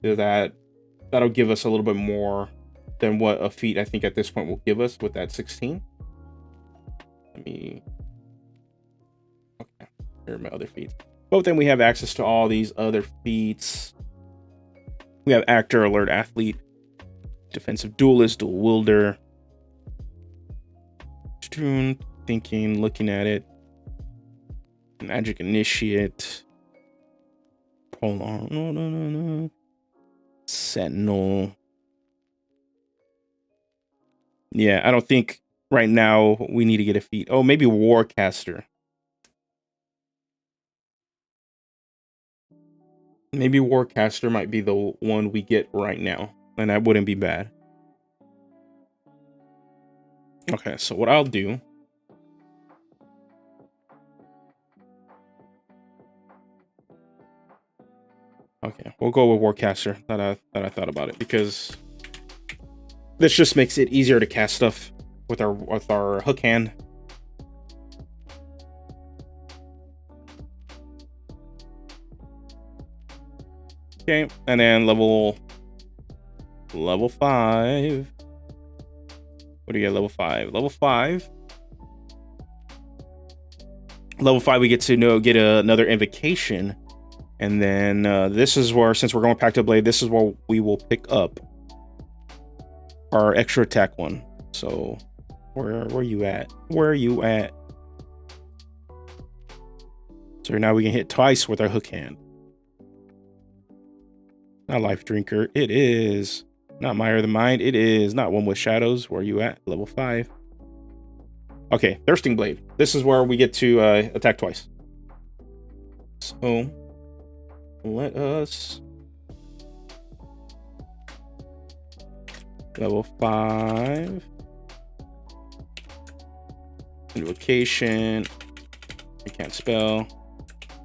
So that'll give us a little bit more than what a feat I think at this point will give us with that 16. Okay, here are my other feats. But then we have access to all these other feats. We have actor, alert, athlete, defensive duelist, dual wielder. Thinking, looking at it. Magic initiate. Polar. No. Sentinel. Yeah, I don't think right now we need to get a feat. Oh, maybe Warcaster. Maybe Warcaster might be the one we get right now, and that wouldn't be bad. Okay, so what I'll do. Okay, we'll go with Warcaster. That I thought about it, because this just makes it easier to cast stuff with our hook hand. Okay, and then level 5. What do you get? Level 5. Level 5, we get to get another invocation. And then this is where, since we're going back to blade, this is where we will pick up our extra attack one. So where are you at? Where are you at? So now we can hit twice with our hook hand. Not Life Drinker. It is. Not Mire of the Mind. It is not One with Shadows. Where are you at? Level 5. Okay, Thirsting Blade. This is where we get to attack twice. So let us level 5. Invocation. You can't spell.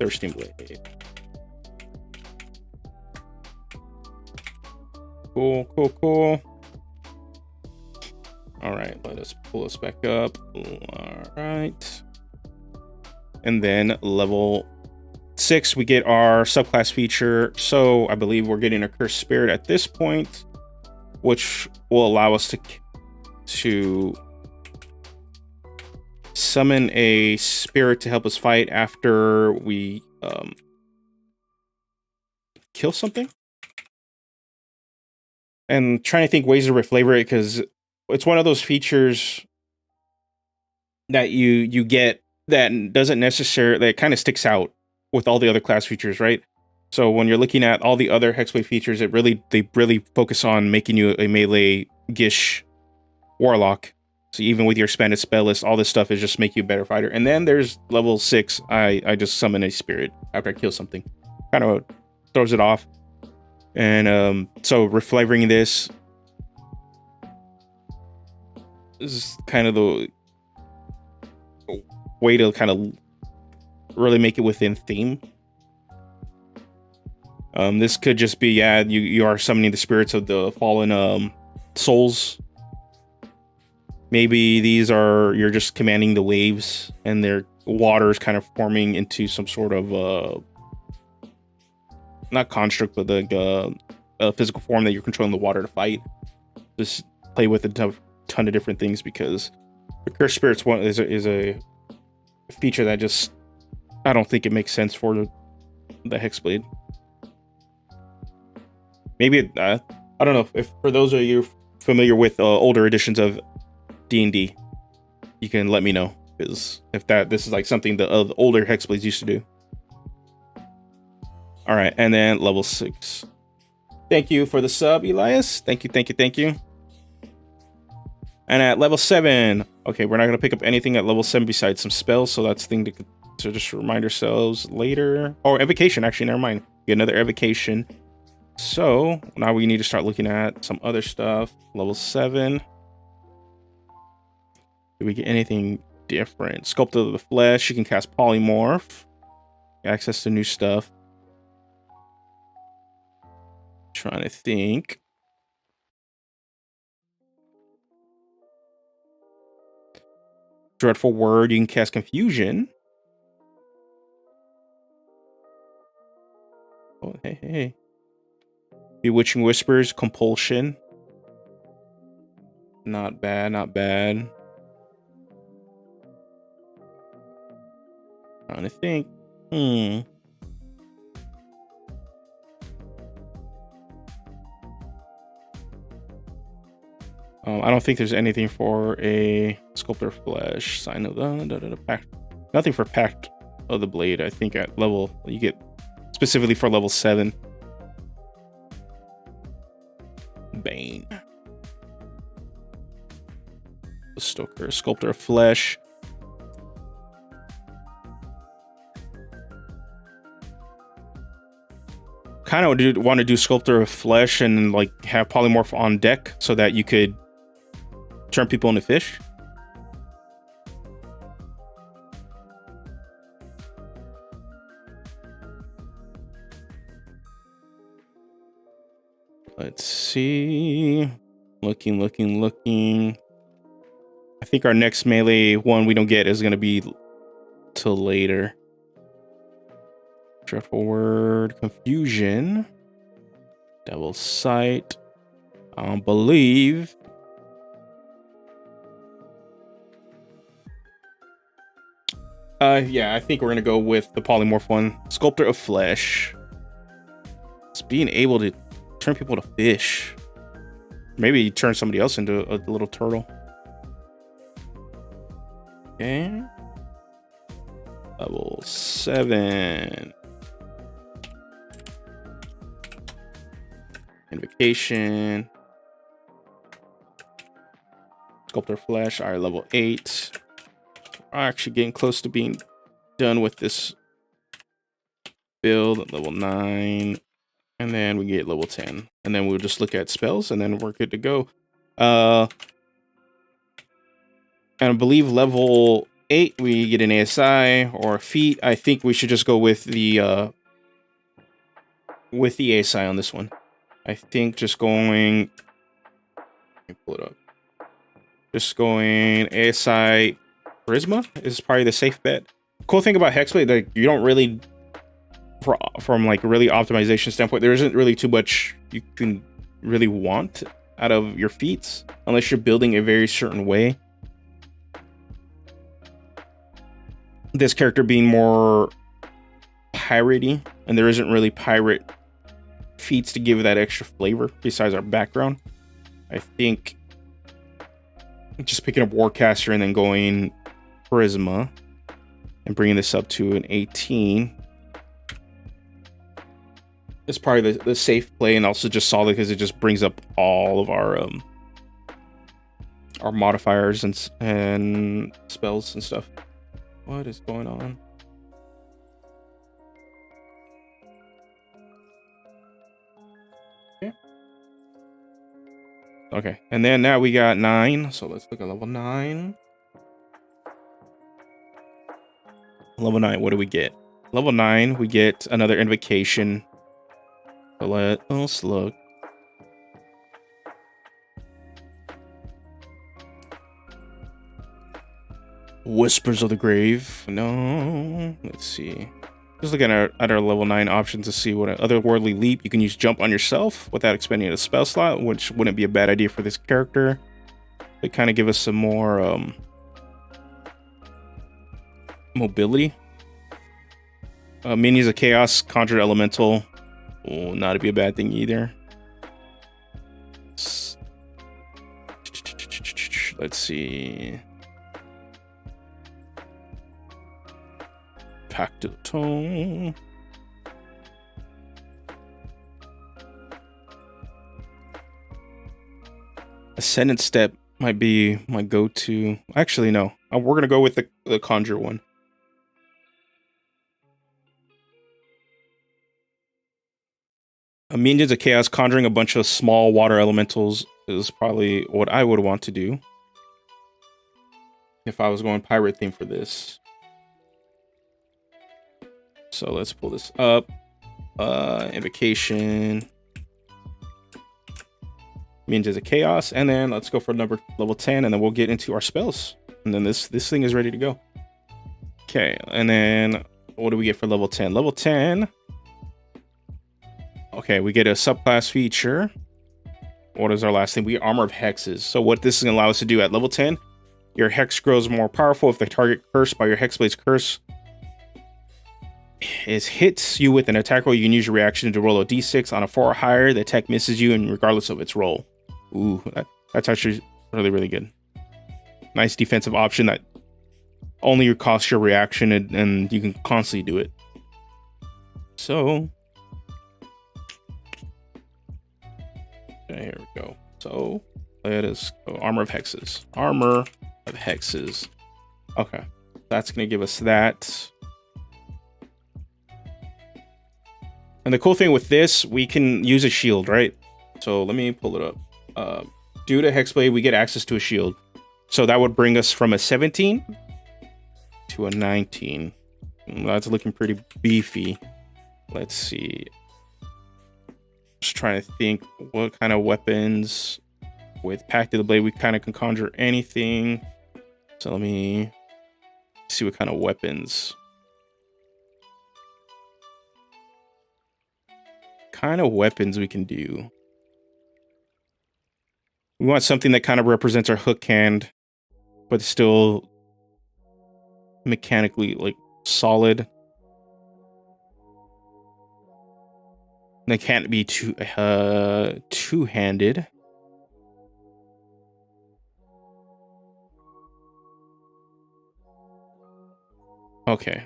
Thirsting Blade. Cool. All right, let us pull us back up. All right. And then level 6 6, we get our subclass feature. So I believe we're getting a Cursed Spirit at this point, which will allow us to summon a spirit to help us fight after we kill something. And trying to think ways to reflavor it, because it's one of those features that you get that doesn't necessarily, that kind of sticks out with all the other class features, right? So when you're looking at all the other Hex Blade features, they really focus on making you a melee Gish warlock. So even with your expanded spell list, all this stuff is just make you a better fighter. And then there's level 6. I just summon a spirit after I kill something. Kind of throws it off. And so reflavoring this is kind of the way to kind of really make it within theme. This could just be, yeah, you are summoning the spirits of the fallen souls. Maybe these are, you're just commanding the waves and their water is kind of forming into some sort of not construct, but the physical form that you're controlling the water to fight. Just play with a ton of different things, because the Cursed Spirits one is a feature that just, I don't think it makes sense for the Hex Blade. Maybe I don't know if for those of you familiar with older editions of D&D, you can let me know, because if this is like something the older Hex Blades used to do. All right, and then level 6. Thank you for the sub, Elias. Thank you. And at level 7, okay, we're not gonna pick up anything at level 7 besides some spells, so that's thing to just remind ourselves later. Oh, evocation, actually, never mind. Get another evocation. So now we need to start looking at some other stuff. Level 7. Did we get anything different? Sculpt of the Flesh. You can cast Polymorph. Access to new stuff. Trying to think. Dreadful Word. You can cast Confusion. Oh, hey. Bewitching Whispers. Compulsion. Not bad. Trying to think. I don't think there's anything for a Sculptor Flesh. Sign of the Pact. Nothing for Pact of the Blade. I think at level, you get specifically for level 7. Bane. Stoker, Sculptor of Flesh. Kind of want to do Sculptor of Flesh and like have Polymorph on deck so that you could turn people into fish. Let's see. Looking. I think our next melee one we don't get is going to be till later. Dreadful Word, Confusion, Devil's Sight. I don't believe. Yeah, I think we're gonna go with the Polymorph one. Sculptor of Flesh. It's being able to turn people to fish. Maybe turn somebody else into a little turtle. Okay. Level 7. Invocation. Sculptor Flesh. All right, level 8. We're actually getting close to being done with this build at level 9. And then we get level 10. And then we'll just look at spells and then we're good to go. And I believe level 8 we get an ASI or a feat. I think we should just go with the ASI on this one. I think just going, let me pull it up. Just going ASI Charisma is probably the safe bet. Cool thing about Hex Blade, like you don't really from like really optimization standpoint, there isn't really too much you can really want out of your feats unless you're building a very certain way. This character being more piratey, and there isn't really pirate feats to give that extra flavor besides our background. I think just picking up Warcaster and then going Charisma and bringing this up to an 18 is probably the safe play, and also just solid because it just brings up all of our modifiers and spells and stuff. What is going on? Okay, and then now we got 9, so let's look at level 9. Level 9, what do we get? Level 9, we get another invocation. So let us look. Whispers of the Grave. No, let's see. Just looking at our level 9 options to see what otherworldly leap. You can use jump on yourself without expending a spell slot, which wouldn't be a bad idea for this character. They kind of give us some more mobility. Minions of Chaos, Conjure Elemental. Oh, not to be a bad thing either. Let's see. Pact of the Tome. Ascendant Step might be my go-to. Actually, no. We're gonna go with the Conjure one. Minions of Chaos, conjuring a bunch of small water elementals is probably what I would want to do if I was going pirate theme for this. So let's pull this up. Invocation. Minions of Chaos, and then let's go for level 10, and then we'll get into our spells. And then this thing is ready to go. Okay, and then what do we get for level 10? Level 10. Okay, we get a subclass feature. What is our last thing? We Armor of Hexes. So what this is going to allow us to do at level 10, your hex grows more powerful if the target cursed by your Hex Blade's curse hits you with an attack roll. You can use your reaction to roll a d6 on a 4 or higher. The attack misses you, and regardless of its roll. Ooh, that's actually really, really good. Nice defensive option that only costs your reaction, and you can constantly do it. So... here we go. So let us go. Armor of Hexes. Armor of Hexes. Okay. That's going to give us that. And the cool thing with this, we can use a shield, right? So let me pull it up. Due to Hex Blade, we get access to a shield. So that would bring us from a 17 to a 19. That's looking pretty beefy. Let's see. Just trying to think what kind of weapons with Pact of the Blade we kind of can conjure anything. So let me see what kind of weapons. We can do. We want something that kind of represents our hook hand, but still mechanically like solid. They can't be two-handed. Okay.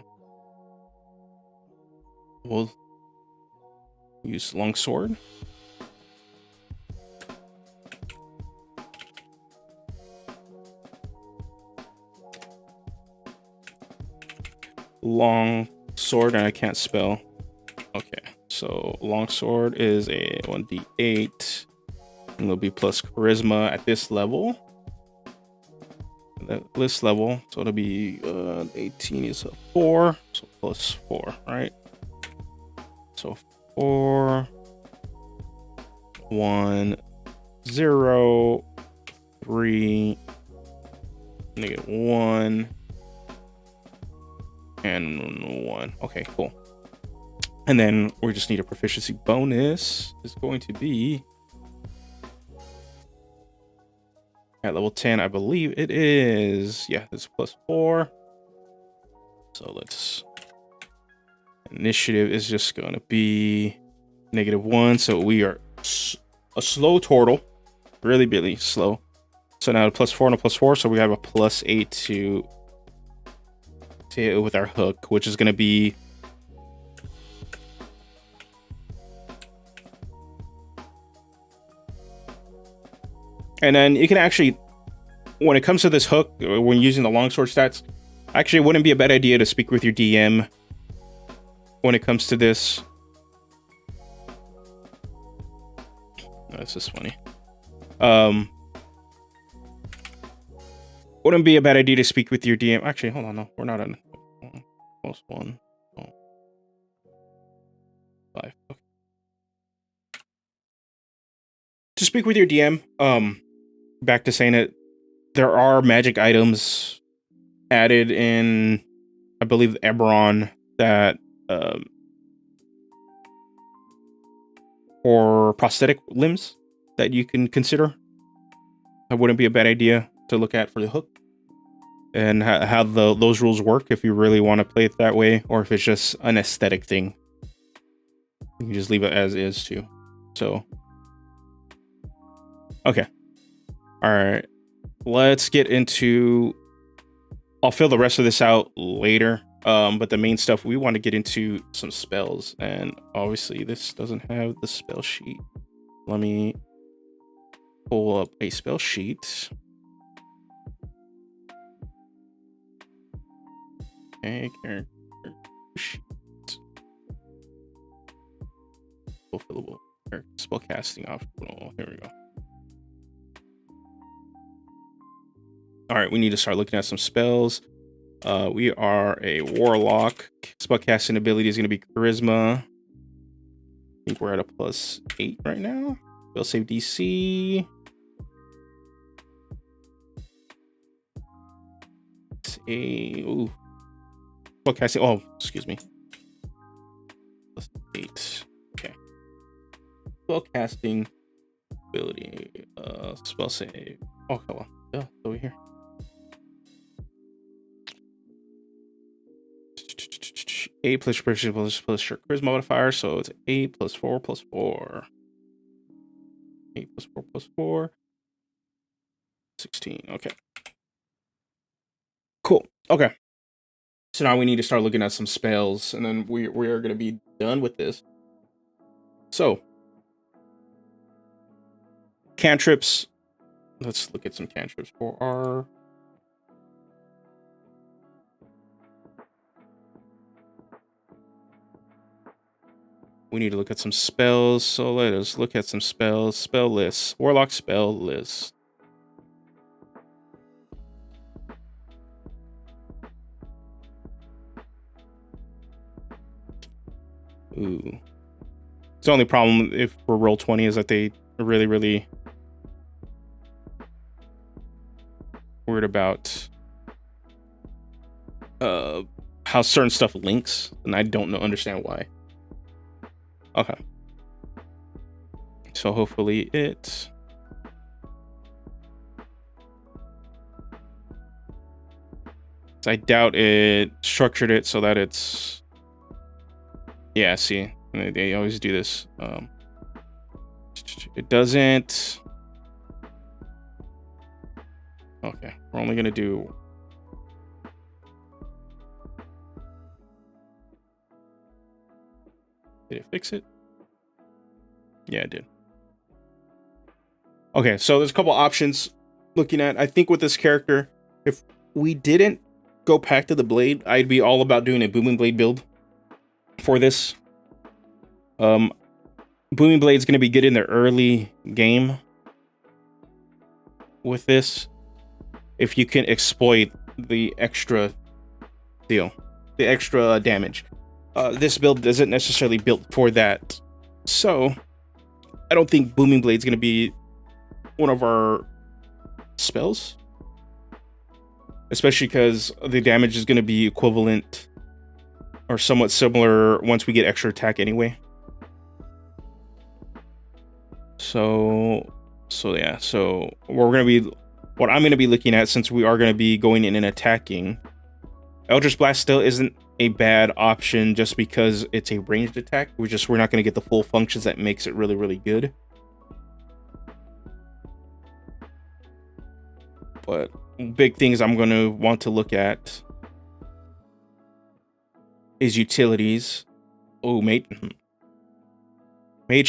We'll use longsword. Longsword, and I can't spell. Okay. So longsword is a 1d8, and it'll be plus charisma at this level. This level, so it'll be 18 is a 4, so plus 4, right? So 4, 1, 0, 3, -1, and 1. Okay, cool. And then we just need a proficiency bonus. It's going to be at level 10, I believe it is. Yeah, it's +4. So let's... Initiative is just going to be -1. So we are a slow turtle. Really, really slow. So now a +4 and a +4. So we have a +8 to hit with our hook, which is going to be... And then you can actually, when it comes to this hook, when using the longsword stats, actually it wouldn't be a bad idea to speak with your DM when it comes to this. Oh, this is funny. Wouldn't be a bad idea to speak with your DM. Actually, hold on, no, we're not on +1. Oh. 5. Okay. To speak with your DM, back to saying it, there are magic items added in, I believe, Eberron that or prosthetic limbs that you can consider. That wouldn't be a bad idea to look at for the hook, and how those rules work if you really want to play it that way, or if it's just an aesthetic thing. You can just leave it as is too. So, okay, all right, let's get into... I'll fill the rest of this out later. But the main stuff, we want to get into some spells, and obviously this doesn't have the spell sheet. Let me pull up a spell sheet. Okay, character sheet. Fulfillable spell casting optional. Here we go. All right, we need to start looking at some spells. We are a warlock. Spellcasting ability is going to be charisma. I think we're at a +8 right now. Spell save DC. It's a spellcasting. Oh, excuse me. +8. Okay. Spellcasting ability. Spell save. Oh, come on. Oh, over here. 8 plus plus your charisma modifier, so it's 8 + 4 + 4. 8 + 4 + 4. 16. Okay. Cool. Okay. So now we need to start looking at some spells, and then we are going to be done with this. So, cantrips. Let's look at some cantrips for our... We need to look at some spells, so let us look at some spells. Spell lists. Warlock spell list. Ooh. The only problem if we're Roll20 is that they are really, really worried about how certain stuff links, and I don't understand why. Okay. So hopefully it... I doubt it structured it so that it's... Yeah, see, they always do this. It doesn't... Okay, we're only gonna do... Did it fix it? Yeah, it did. Okay, so there's a couple options looking at. I think with this character, if we didn't go Pact of the Blade, I'd be all about doing a Booming Blade build for this. Booming Blade is going to be good in the early game with this. If you can exploit the extra deal, the extra damage. This build isn't necessarily built for that. So, I don't think Booming Blade is going to be one of our spells. Especially because the damage is going to be equivalent are somewhat similar once we get extra attack anyway. So yeah. So what I'm gonna be looking at, since we are gonna be going in and attacking, Eldritch Blast still isn't a bad option just because it's a ranged attack. We're not gonna get the full functions that makes it really, really good. But big things I'm gonna want to look at is utilities. Oh, Mage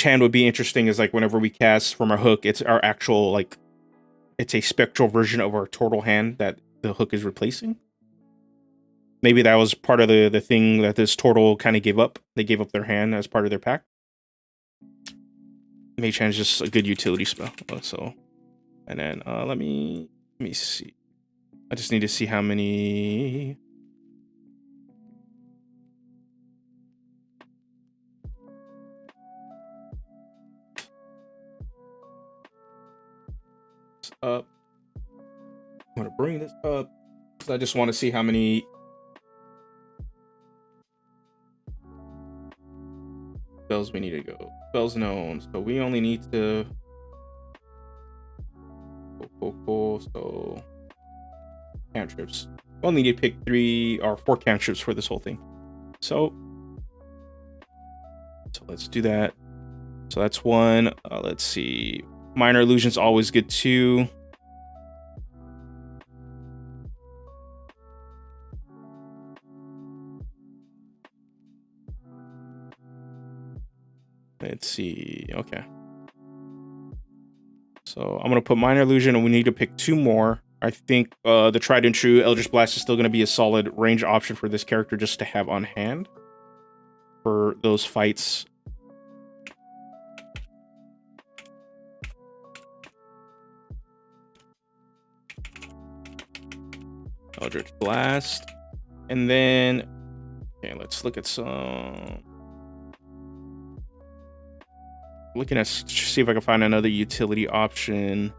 Hand would be interesting. Is like whenever we cast from our hook, it's our actual, like, it's a spectral version of our Tortle Hand that the hook is replacing. Maybe that was part of the thing that this Tortle kind of gave up. They gave up their hand as part of their pack. Mage Hand is just a good utility spell. So, and then let me see. I just need to see how many. Up. I'm gonna bring this up because I just want to see how many spells we need to go. Spells known. So we only need to. Cool. So cantrips. We only need to pick 3 or 4 cantrips for this whole thing. So let's do that. So that's 1. Let's see. Minor illusion's always good too. Let's see. Okay. So I'm gonna put minor illusion, and we need to pick 2 more. I think the tried and true Eldritch Blast is still gonna be a solid range option for this character just to have on hand for those fights. Eldritch Blast. And then, okay, let's look at some. Looking at, see if I can find another utility option.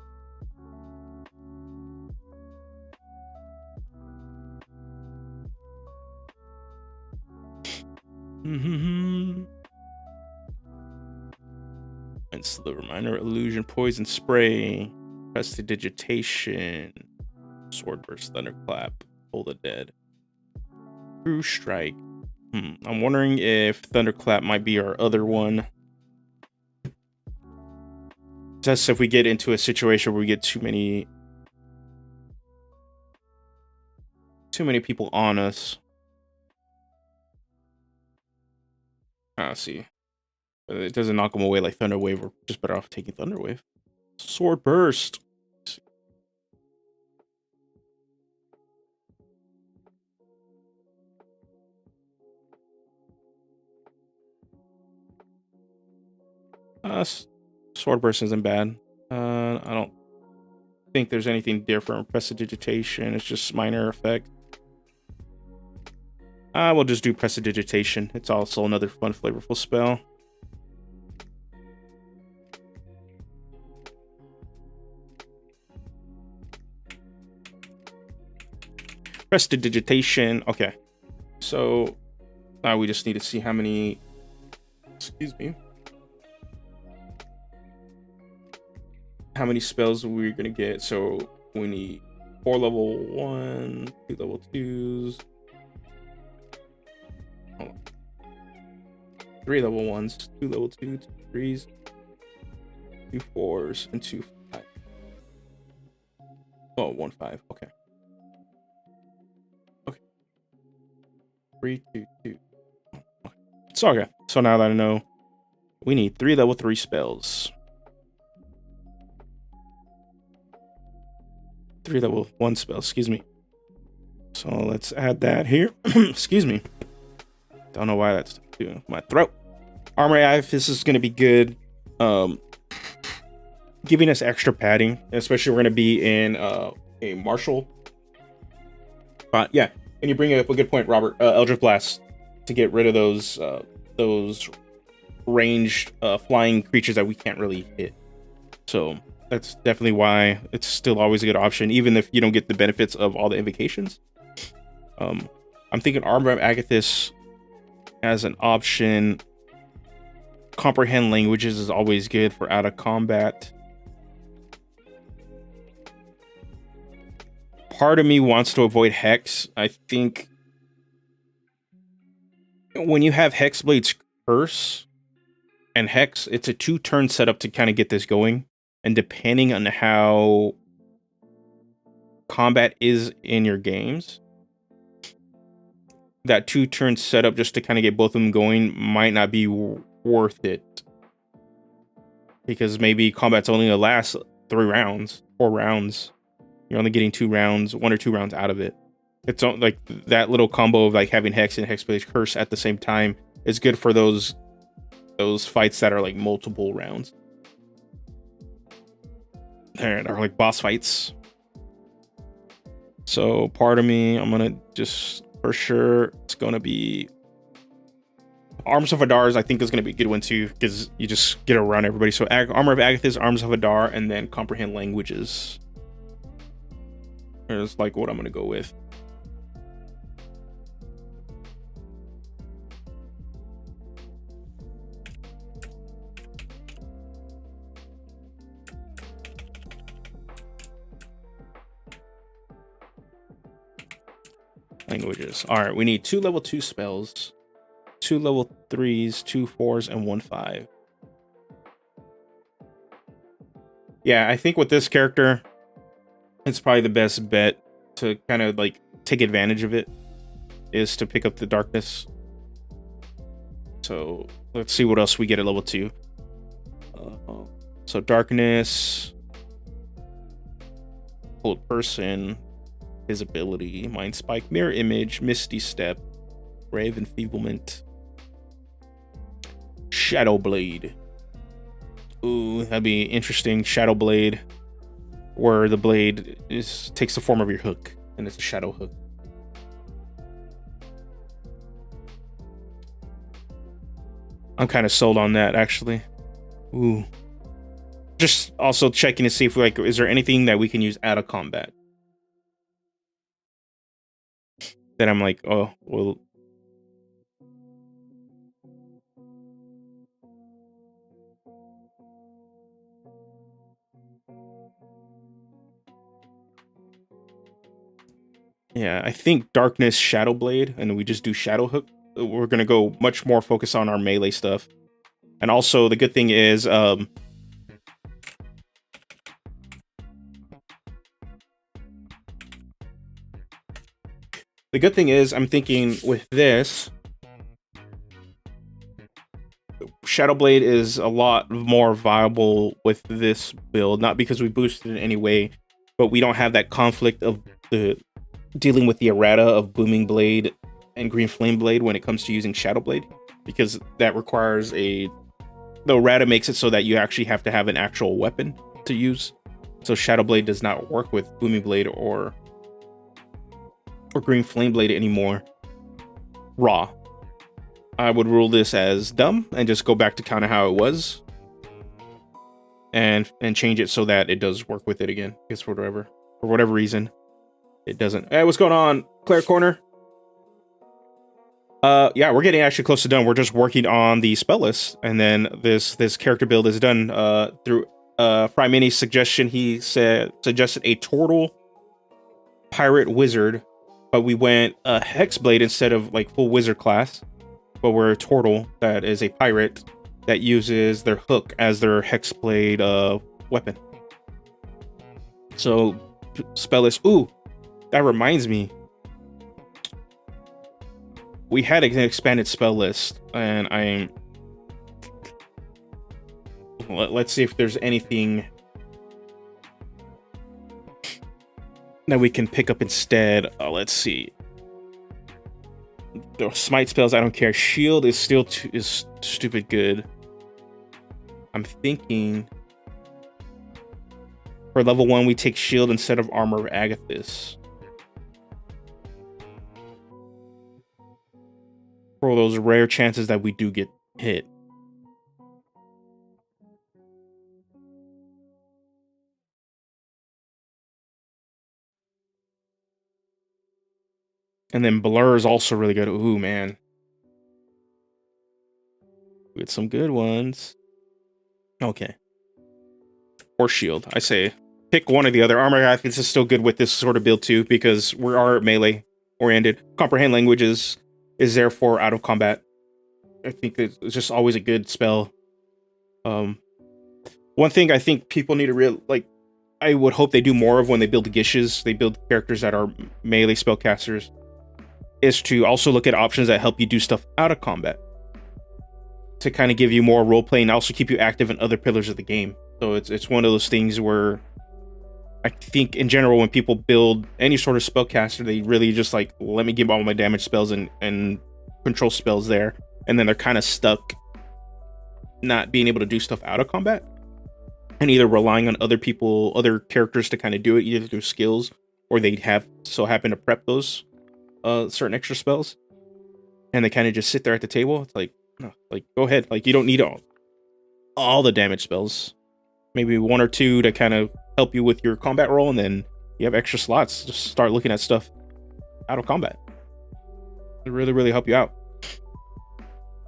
And Sliver, minor illusion, poison spray, prestidigitation, sword burst, thunderclap, pull the dead, true strike. I'm wondering if thunderclap might be our other one. Just if we get into a situation where we get too many people on us. See. It doesn't knock them away like Thunder Wave. We're just better off taking Thunder Wave. Sword Burst. Sword Burst isn't bad. I don't think there's anything different. Prestidigitation, it's just minor effect. We'll just do Prestidigitation. It's also another fun, flavorful spell. Prestidigitation. Okay. So now we just need to see how many. Excuse me. How many spells we're gonna get. So we need 4 level 1, 2 level 2s, 3 level 1s, 2 level 2s, 2 3s, 2 4s, and 2 5. Oh, 1 5. Okay. Okay. 3 2 2. Okay. So okay. So now that I know, we need 3 level 3 spells. 3 level 1 spells, excuse me. So let's add that here. Excuse me. Don't know why that's doing my throat. Armor Edifice is going to be good. Giving us extra padding, especially we're going to be in a martial. But yeah, and you bring up a good point, Robert. Eldritch Blast to get rid of those ranged flying creatures that we can't really hit. So that's definitely why it's still always a good option, even if you don't get the benefits of all the invocations. I'm thinking Armor of Agathis as an option. Comprehend languages is always good for out of combat. Part of me wants to avoid Hex. I think when you have Hex Blade's Curse and Hex, it's a 2-turn setup to kind of get this going. And depending on how combat is in your games, that 2-turn setup just to kind of get both of them going might not be worth it. Because maybe combat's only gonna last 3 rounds, 4 rounds. You're only getting 2 rounds, 1 or 2 rounds out of it. It's like that little combo of like having Hex and Hex Blade Curse at the same time is good for those fights that are like multiple rounds. And are like boss fights. So part of me, I'm gonna just for sure it's gonna be Arms of Adar's. I think is gonna be a good one too, because you just get around everybody. So Armor of Agathis, Arms of Adar, and then Comprehend Languages. Is like what I'm gonna go with. Languages. All right, we need 2 level 2 spells, 2 level 3s, 2 4s, and 1 5. Yeah, I think with this character, it's probably the best bet to kind of like take advantage of it is to pick up the darkness. So let's see what else we get at level 2. So darkness, hold person, visibility, mind spike, mirror image, misty step, brave enfeeblement, shadow blade. Ooh, that'd be interesting. Shadow blade, where the blade takes the form of your hook, and it's a shadow hook. I'm kind of sold on that, actually. Ooh. Just also checking to see if like, is there anything that we can use out of combat? Then I'm like, oh, well. Yeah, I think Darkness, Shadow Blade, and we just do Shadow Hook. We're gonna go much more focus on our melee stuff. And also, the good thing is, the good thing is, I'm thinking with this, Shadow Blade is a lot more viable with this build. Not because we boosted in any way, but we don't have that conflict of the dealing with the errata of Booming Blade and Green Flame Blade when it comes to using Shadow Blade, because that requires the errata makes it so that you actually have to have an actual weapon to use. So Shadow Blade does not work with Booming Blade or Green Flame Blade anymore. Raw. I would rule this as dumb and just go back to kind of how it was, and change it so that it does work with it again. Because for whatever reason, it doesn't. Hey, what's going on, Claire Corner? Yeah, we're getting actually close to done. We're just working on the spell list, and then this character build is done through Fry Mini's suggestion. He suggested a Tortle Pirate Wizard, but we went Hex Blade instead of like full wizard class. But we're a Tortle that is a pirate that uses their hook as their Hex Blade weapon. So spell list. Ooh, that reminds me. We had an expanded spell list, and let's see if there's anything that we can pick up instead. Let's see. The smite spells, I don't care. Shield is still is stupid good. I'm thinking for level 1 we take shield instead of Armor of Agathis. For those rare chances that we do get hit. And then Blur is also really good. Ooh, man. Get some good ones. Okay. Or shield. I say pick one or the other. Armor, I think this is still good with this sort of build too, because we are melee oriented. Comprehend languages is there for out of combat. I think it's just always a good spell. One thing I think people need to I would hope they do more of when they build gishes, they build characters that are melee spellcasters, is to also look at options that help you do stuff out of combat, to kind of give you more role play and also keep you active in other pillars of the game. So it's one of those things where I think in general, when people build any sort of spellcaster, they really just like, let me give all my damage spells and control spells there, and then they're kind of stuck not being able to do stuff out of combat, and either relying on other characters to kind of do it, either through skills or they happen to prep those certain extra spells, and they kind of just sit there at the table. It's like, no, like, go ahead, like, you don't need all the damage spells. Maybe one or two to kind of help you with your combat roll, and then you have extra slots. Just start looking at stuff out of combat. It really help you out.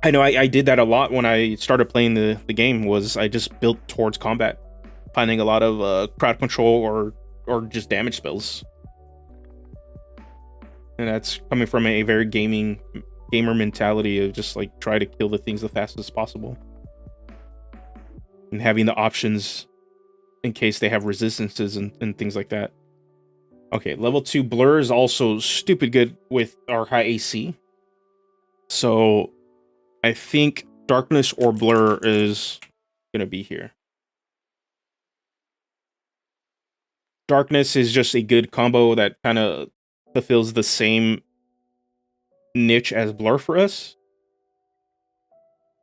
I know I did that a lot when I started playing the game. Was I just built towards combat, finding a lot of crowd control or just damage spells, and that's coming from a very gamer mentality of just like try to kill the things the fastest as possible, and having the options in case they have resistances and things like that. Okay, level 2 blur is also stupid good with our high AC. So I think darkness or blur is gonna be here. Darkness is just a good combo that kind of fulfills the same niche as blur for us,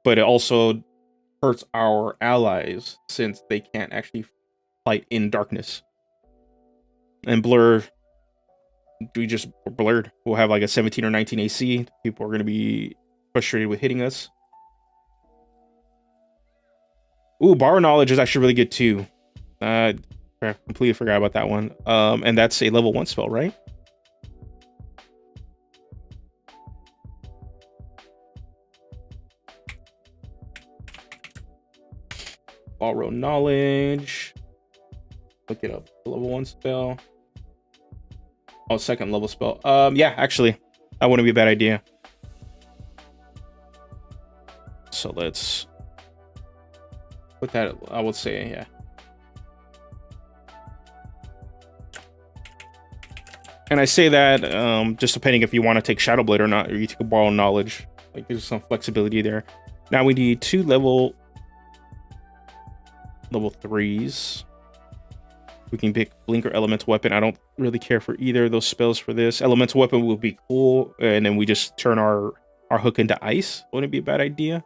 but it also hurts our allies since they can't actually fight in darkness. And blur, we just blurred. We'll have like a 17 or 19 AC. People are going to be frustrated with hitting us. Ooh, borrow knowledge is actually really good too. I completely forgot about that one. And that's a level 1 spell, right? Borrow knowledge. Look it up. Level 1 spell. Oh, second level spell. Yeah, actually, that wouldn't be a bad idea. So let's put that. I would say, yeah. And I say that just depending if you want to take Shadow Blade or not, or you take borrow knowledge. Like, there's some flexibility there. Now we need 2 level 3s. We can pick Blink or Elemental Weapon. I don't really care for either of those spells for this. Elemental Weapon will be cool, and then we just turn our hook into ice. Wouldn't be a bad idea.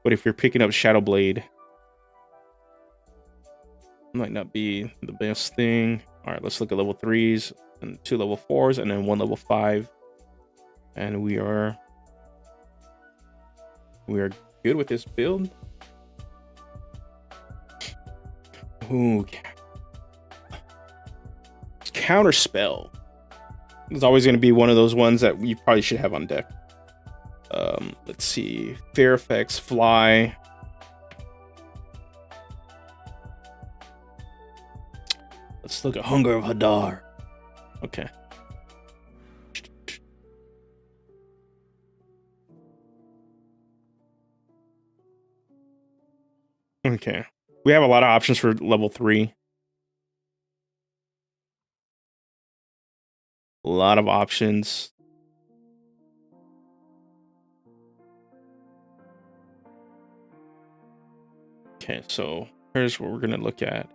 But if you're picking up Shadow Blade, might not be the best thing. All right, let's look at level 3s and 2 level 4s, and then 1 level 5. And we are good with this build. Ooh, counter spell is always going to be one of those ones that you probably should have on deck. Let's see, fear effects, fly. Let's look at Hunger of Hadar. Okay. Okay. We have a lot of options for level 3. A lot of options. Okay, so here's what we're going to look at.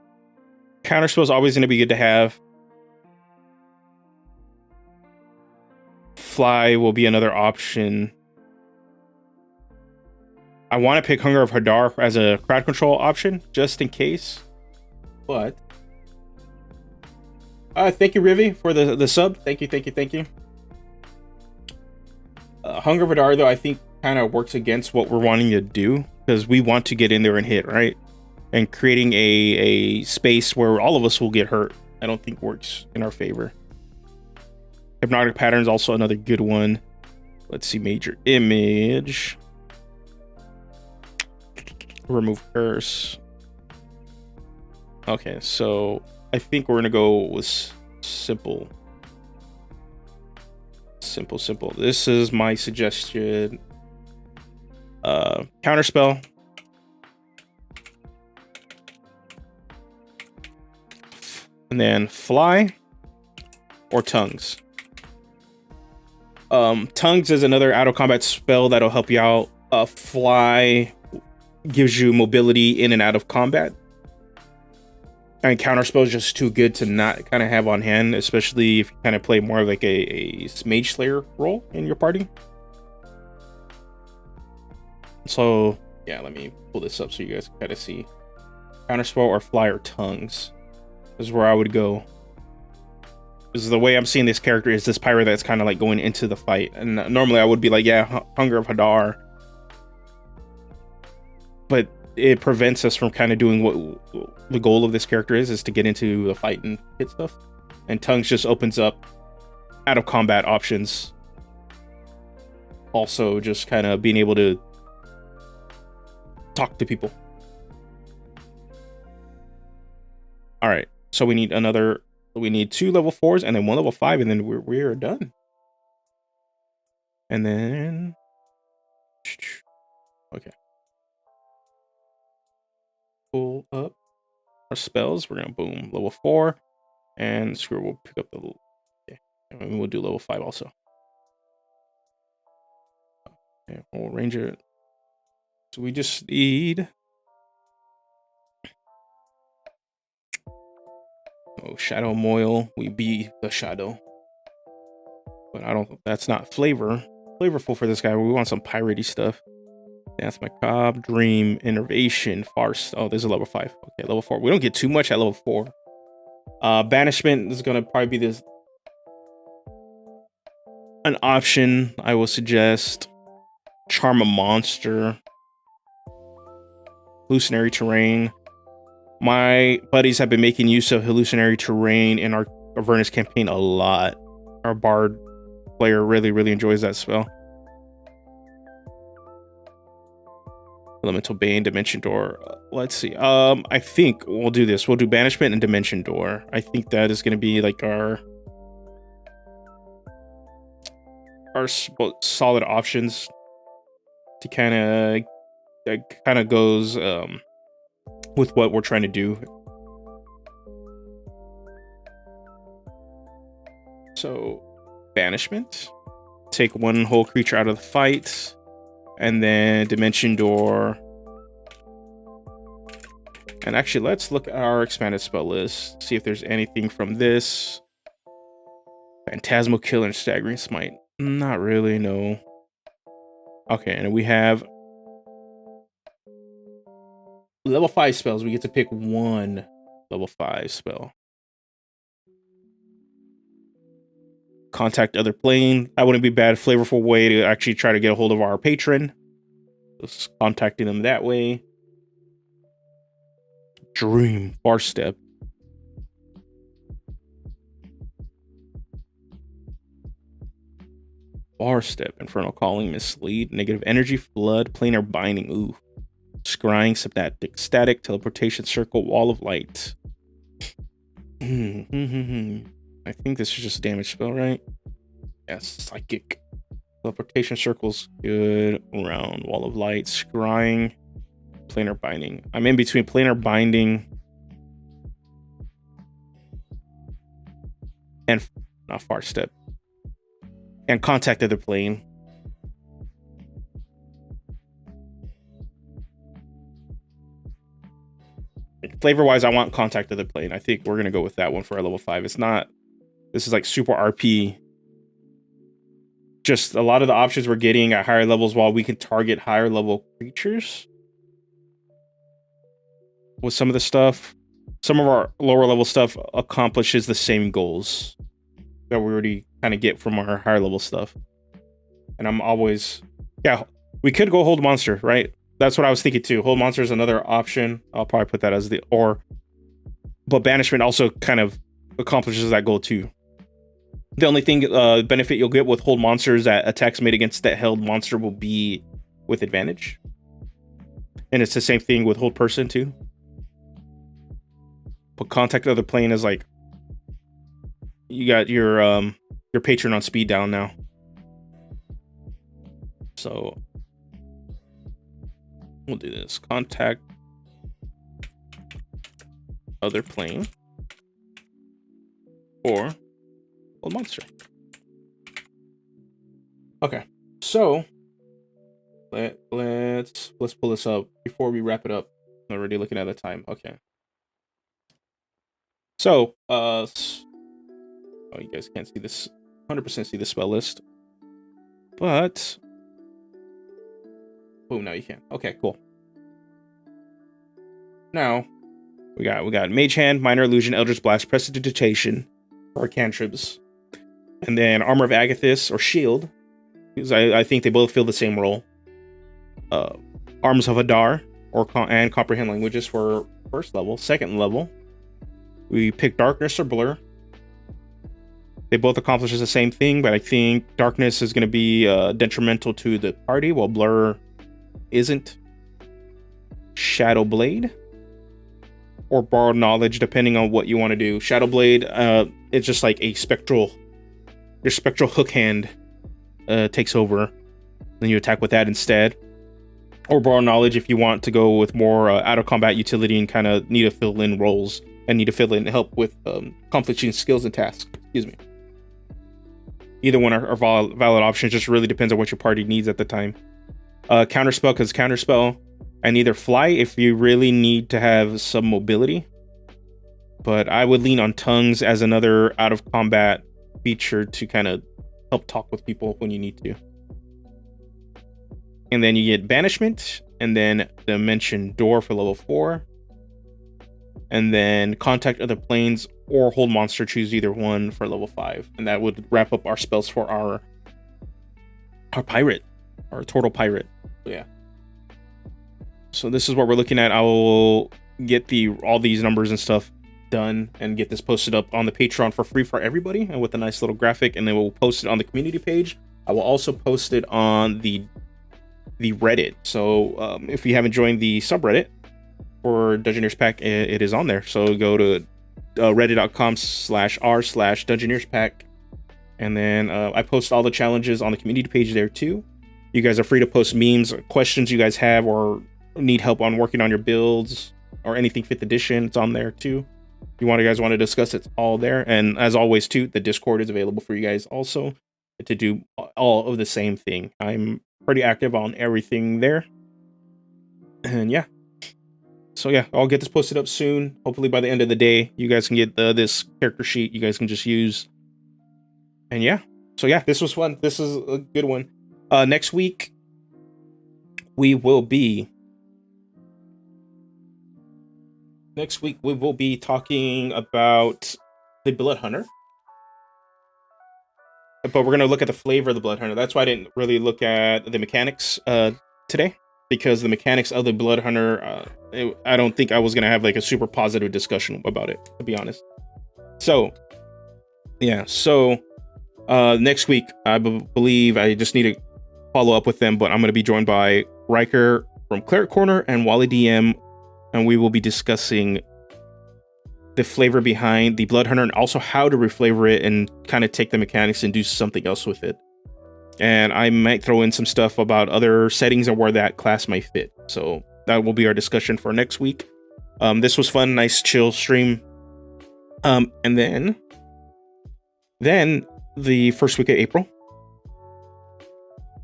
Counterspell is always going to be good to have. Fly will be another option. I want to pick Hunger of Hadar as a crowd control option, just in case. But thank you, Rivi, for the sub. Thank you. Hunger of Hadar, though, I think kind of works against what we're wanting to do, because we want to get in there and hit, right? And creating a space where all of us will get hurt, I don't think works in our favor. Hypnotic Pattern is also another good one. Let's see, Major Image. Remove curse. Okay, so I think we're gonna go with simple. Simple. This is my suggestion. Counterspell. And then fly or tongues. Tongues is another out of combat spell that'll help you out. Fly gives you mobility in and out of combat. And counterspell is just too good to not kind of have on hand, especially if you kind of play more of like a mage slayer role in your party. So yeah, let me pull this up so you guys can kind of see. Counterspell or fly or tongues is where I would go. Because the way I'm seeing this character is this pirate that's kind of like going into the fight. And normally I would be like, yeah, Hunger of Hadar. But it prevents us from kind of doing what the goal of this character is to get into the fight and hit stuff. And tongues just opens up out of combat options. Also just kind of being able to talk to people. All right, so we need 2 level 4s and then 1 level 5, and then we're done. And then okay, pull up our spells. We're gonna boom level 4, and screw, we'll pick up the and we'll do level 5 also. Okay, we'll range it. So we just need Shadow Moil. We be the shadow, but I don't. That's not flavorful for this guy. We want some piratey stuff. That's Macabre, Dream, Innervation, Farce. Oh, there's a level 5. Okay, level 4. We don't get too much at level 4. Banishment is gonna probably be an option. I will suggest Charm a Monster, Hallucinatory Terrain. My buddies have been making use of Hallucinatory Terrain in our Avernus campaign a lot. Our Bard player really enjoys that spell. Elemental Bane, Dimension Door. Let's see. I think we'll do this. We'll do Banishment and Dimension Door. I think that is going to be like our solid options to kind of goes with what we're trying to do. So Banishment, take 1 whole creature out of the fight, and then Dimension Door. And actually, let's look at our expanded spell list, see if there's anything from this. Phantasmal Killer and Staggering Smite. Not really, no. Okay, and we have level 5 spells. We get to pick 1 level 5 spell. Contact Other Plane. That wouldn't be bad. Flavorful way to actually try to get a hold of our patron. Just contacting them that way. Dream. Bar Step. Bar Step. Infernal Calling. Mislead. Negative Energy. Flood. Planar Binding. Ooh. Scrying, Static, Teleportation Circle, Wall of Light. I think this is just a damage spell, right? Yes, Psychic. Teleportation Circle's good. Round, Wall of Light, Scrying, Planar Binding. I'm in between Planar Binding and not Far Step. And Contact Other Plane. Flavor wise, I want Contact Other Plane. I think we're gonna go with that one for our level 5. It's not, this is like super RP. Just a lot of the options we're getting at higher levels, while we can target higher level creatures with some of the stuff, some of our lower level stuff accomplishes the same goals that we already kind of get from our higher level stuff. And I'm always, yeah, we could go Hold Monster, right? That's what I was thinking too. Hold Monster is another option. I'll probably put that as but Banishment also kind of accomplishes that goal too. The only thing benefit you'll get with Hold Monster is that attacks made against that held monster will be with advantage. And it's the same thing with hold person too. But contact other plane is like, you got your patron on speed down now. So we'll do this. Contact other plane or old monster. Okay, so let's pull this up before we wrap it up. I'm already looking at the time. Okay. So oh, you guys can't see this 100% see the spell list, but boom, now you can. Okay, cool. Now we got Mage Hand, Minor Illusion, Eldritch Blast, Prestidigitation for our cantrips, and then Armor of Agathis or Shield, because I think they both fill the same role. Arms of Hadar and Comprehend Languages for first level. Second level, we pick Darkness or Blur. They both accomplish the same thing, but I think Darkness is going to be detrimental to the party, while Blur isn't. Shadow Blade or Borrowed Knowledge, depending on what you want to do. Shadow Blade, it's just like a spectral. Your spectral hook hand takes over, then you attack with that instead. Or Borrowed Knowledge if you want to go with more out of combat utility and kind of need to fill in roles and need to fill in help with conflicting skills and tasks. Excuse me. Either one are valid options. Just really depends on what your party needs at the time. Counterspell, because Counterspell, and either Fly if you really need to have some mobility. But I would lean on Tongues as another out of combat feature to kind of help talk with people when you need to. And then you get Banishment, and then Dimension Door for level 4. And then Contact Other Planes or Hold Monster, choose either one for level 5. And that would wrap up our spells for our pirate, our Tortle Pirate. So yeah. So this is what we're looking at. I will get all these numbers and stuff done and get this posted up on the Patreon for free for everybody and with a nice little graphic, and then we'll post it on the community page. I will also post it on the Reddit. So if you haven't joined the subreddit for Dungeoneers Pack, it is on there. So go to reddit.com/r/Dungeoneers Pack, and then I post all the challenges on the community page there too. You guys are free to post memes, questions you guys have, or need help on working on your builds or anything 5th edition. It's on there too. If you guys want to discuss, it's all there. And as always too, the Discord is available for you guys also to do all of the same thing. I'm pretty active on everything there. And yeah. So yeah, I'll get this posted up soon. Hopefully by the end of the day, you guys can get this character sheet you guys can just use. And yeah. So yeah, this was fun. This is a good one. Next week, we will be talking about the Blood Hunter. But we're going to look at the flavor of the Blood Hunter. That's why I didn't really look at the mechanics today, because the mechanics of the Blood Hunter, I don't think I was going to have like a super positive discussion about it, to be honest. So, yeah. So, next week, I believe I just need to follow up with them, but I'm going to be joined by Riker from Cleric Corner and Wally DM, and we will be discussing the flavor behind the Blood Hunter and also how to reflavor it and kind of take the mechanics and do something else with it. And I might throw in some stuff about other settings and where that class might fit. So that will be our discussion for next week. This was fun, nice chill stream. And then the first week of April,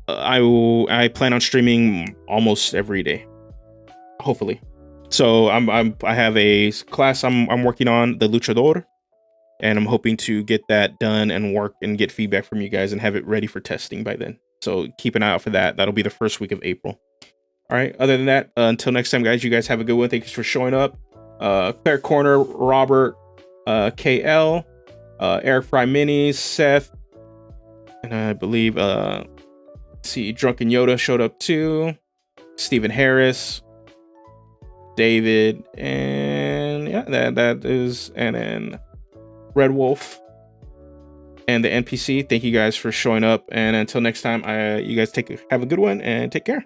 I plan on streaming almost every day, hopefully. So I have a class I'm working on, the Luchador, and I'm hoping to get that done and work and get feedback from you guys and have it ready for testing by then. So keep an eye out for that. That'll be the first week of April. All right. Other than that, until next time, guys, you guys have a good one. Thank you for showing up. Cleric Corner, Robert, KL, Eric Fry Minis, Seth, and I believe Drunken Yoda showed up too. Stephen Harris, David, and yeah, that is, and then Red Wolf and the NPC. Thank you guys for showing up, and until next time, you guys have a good one and take care.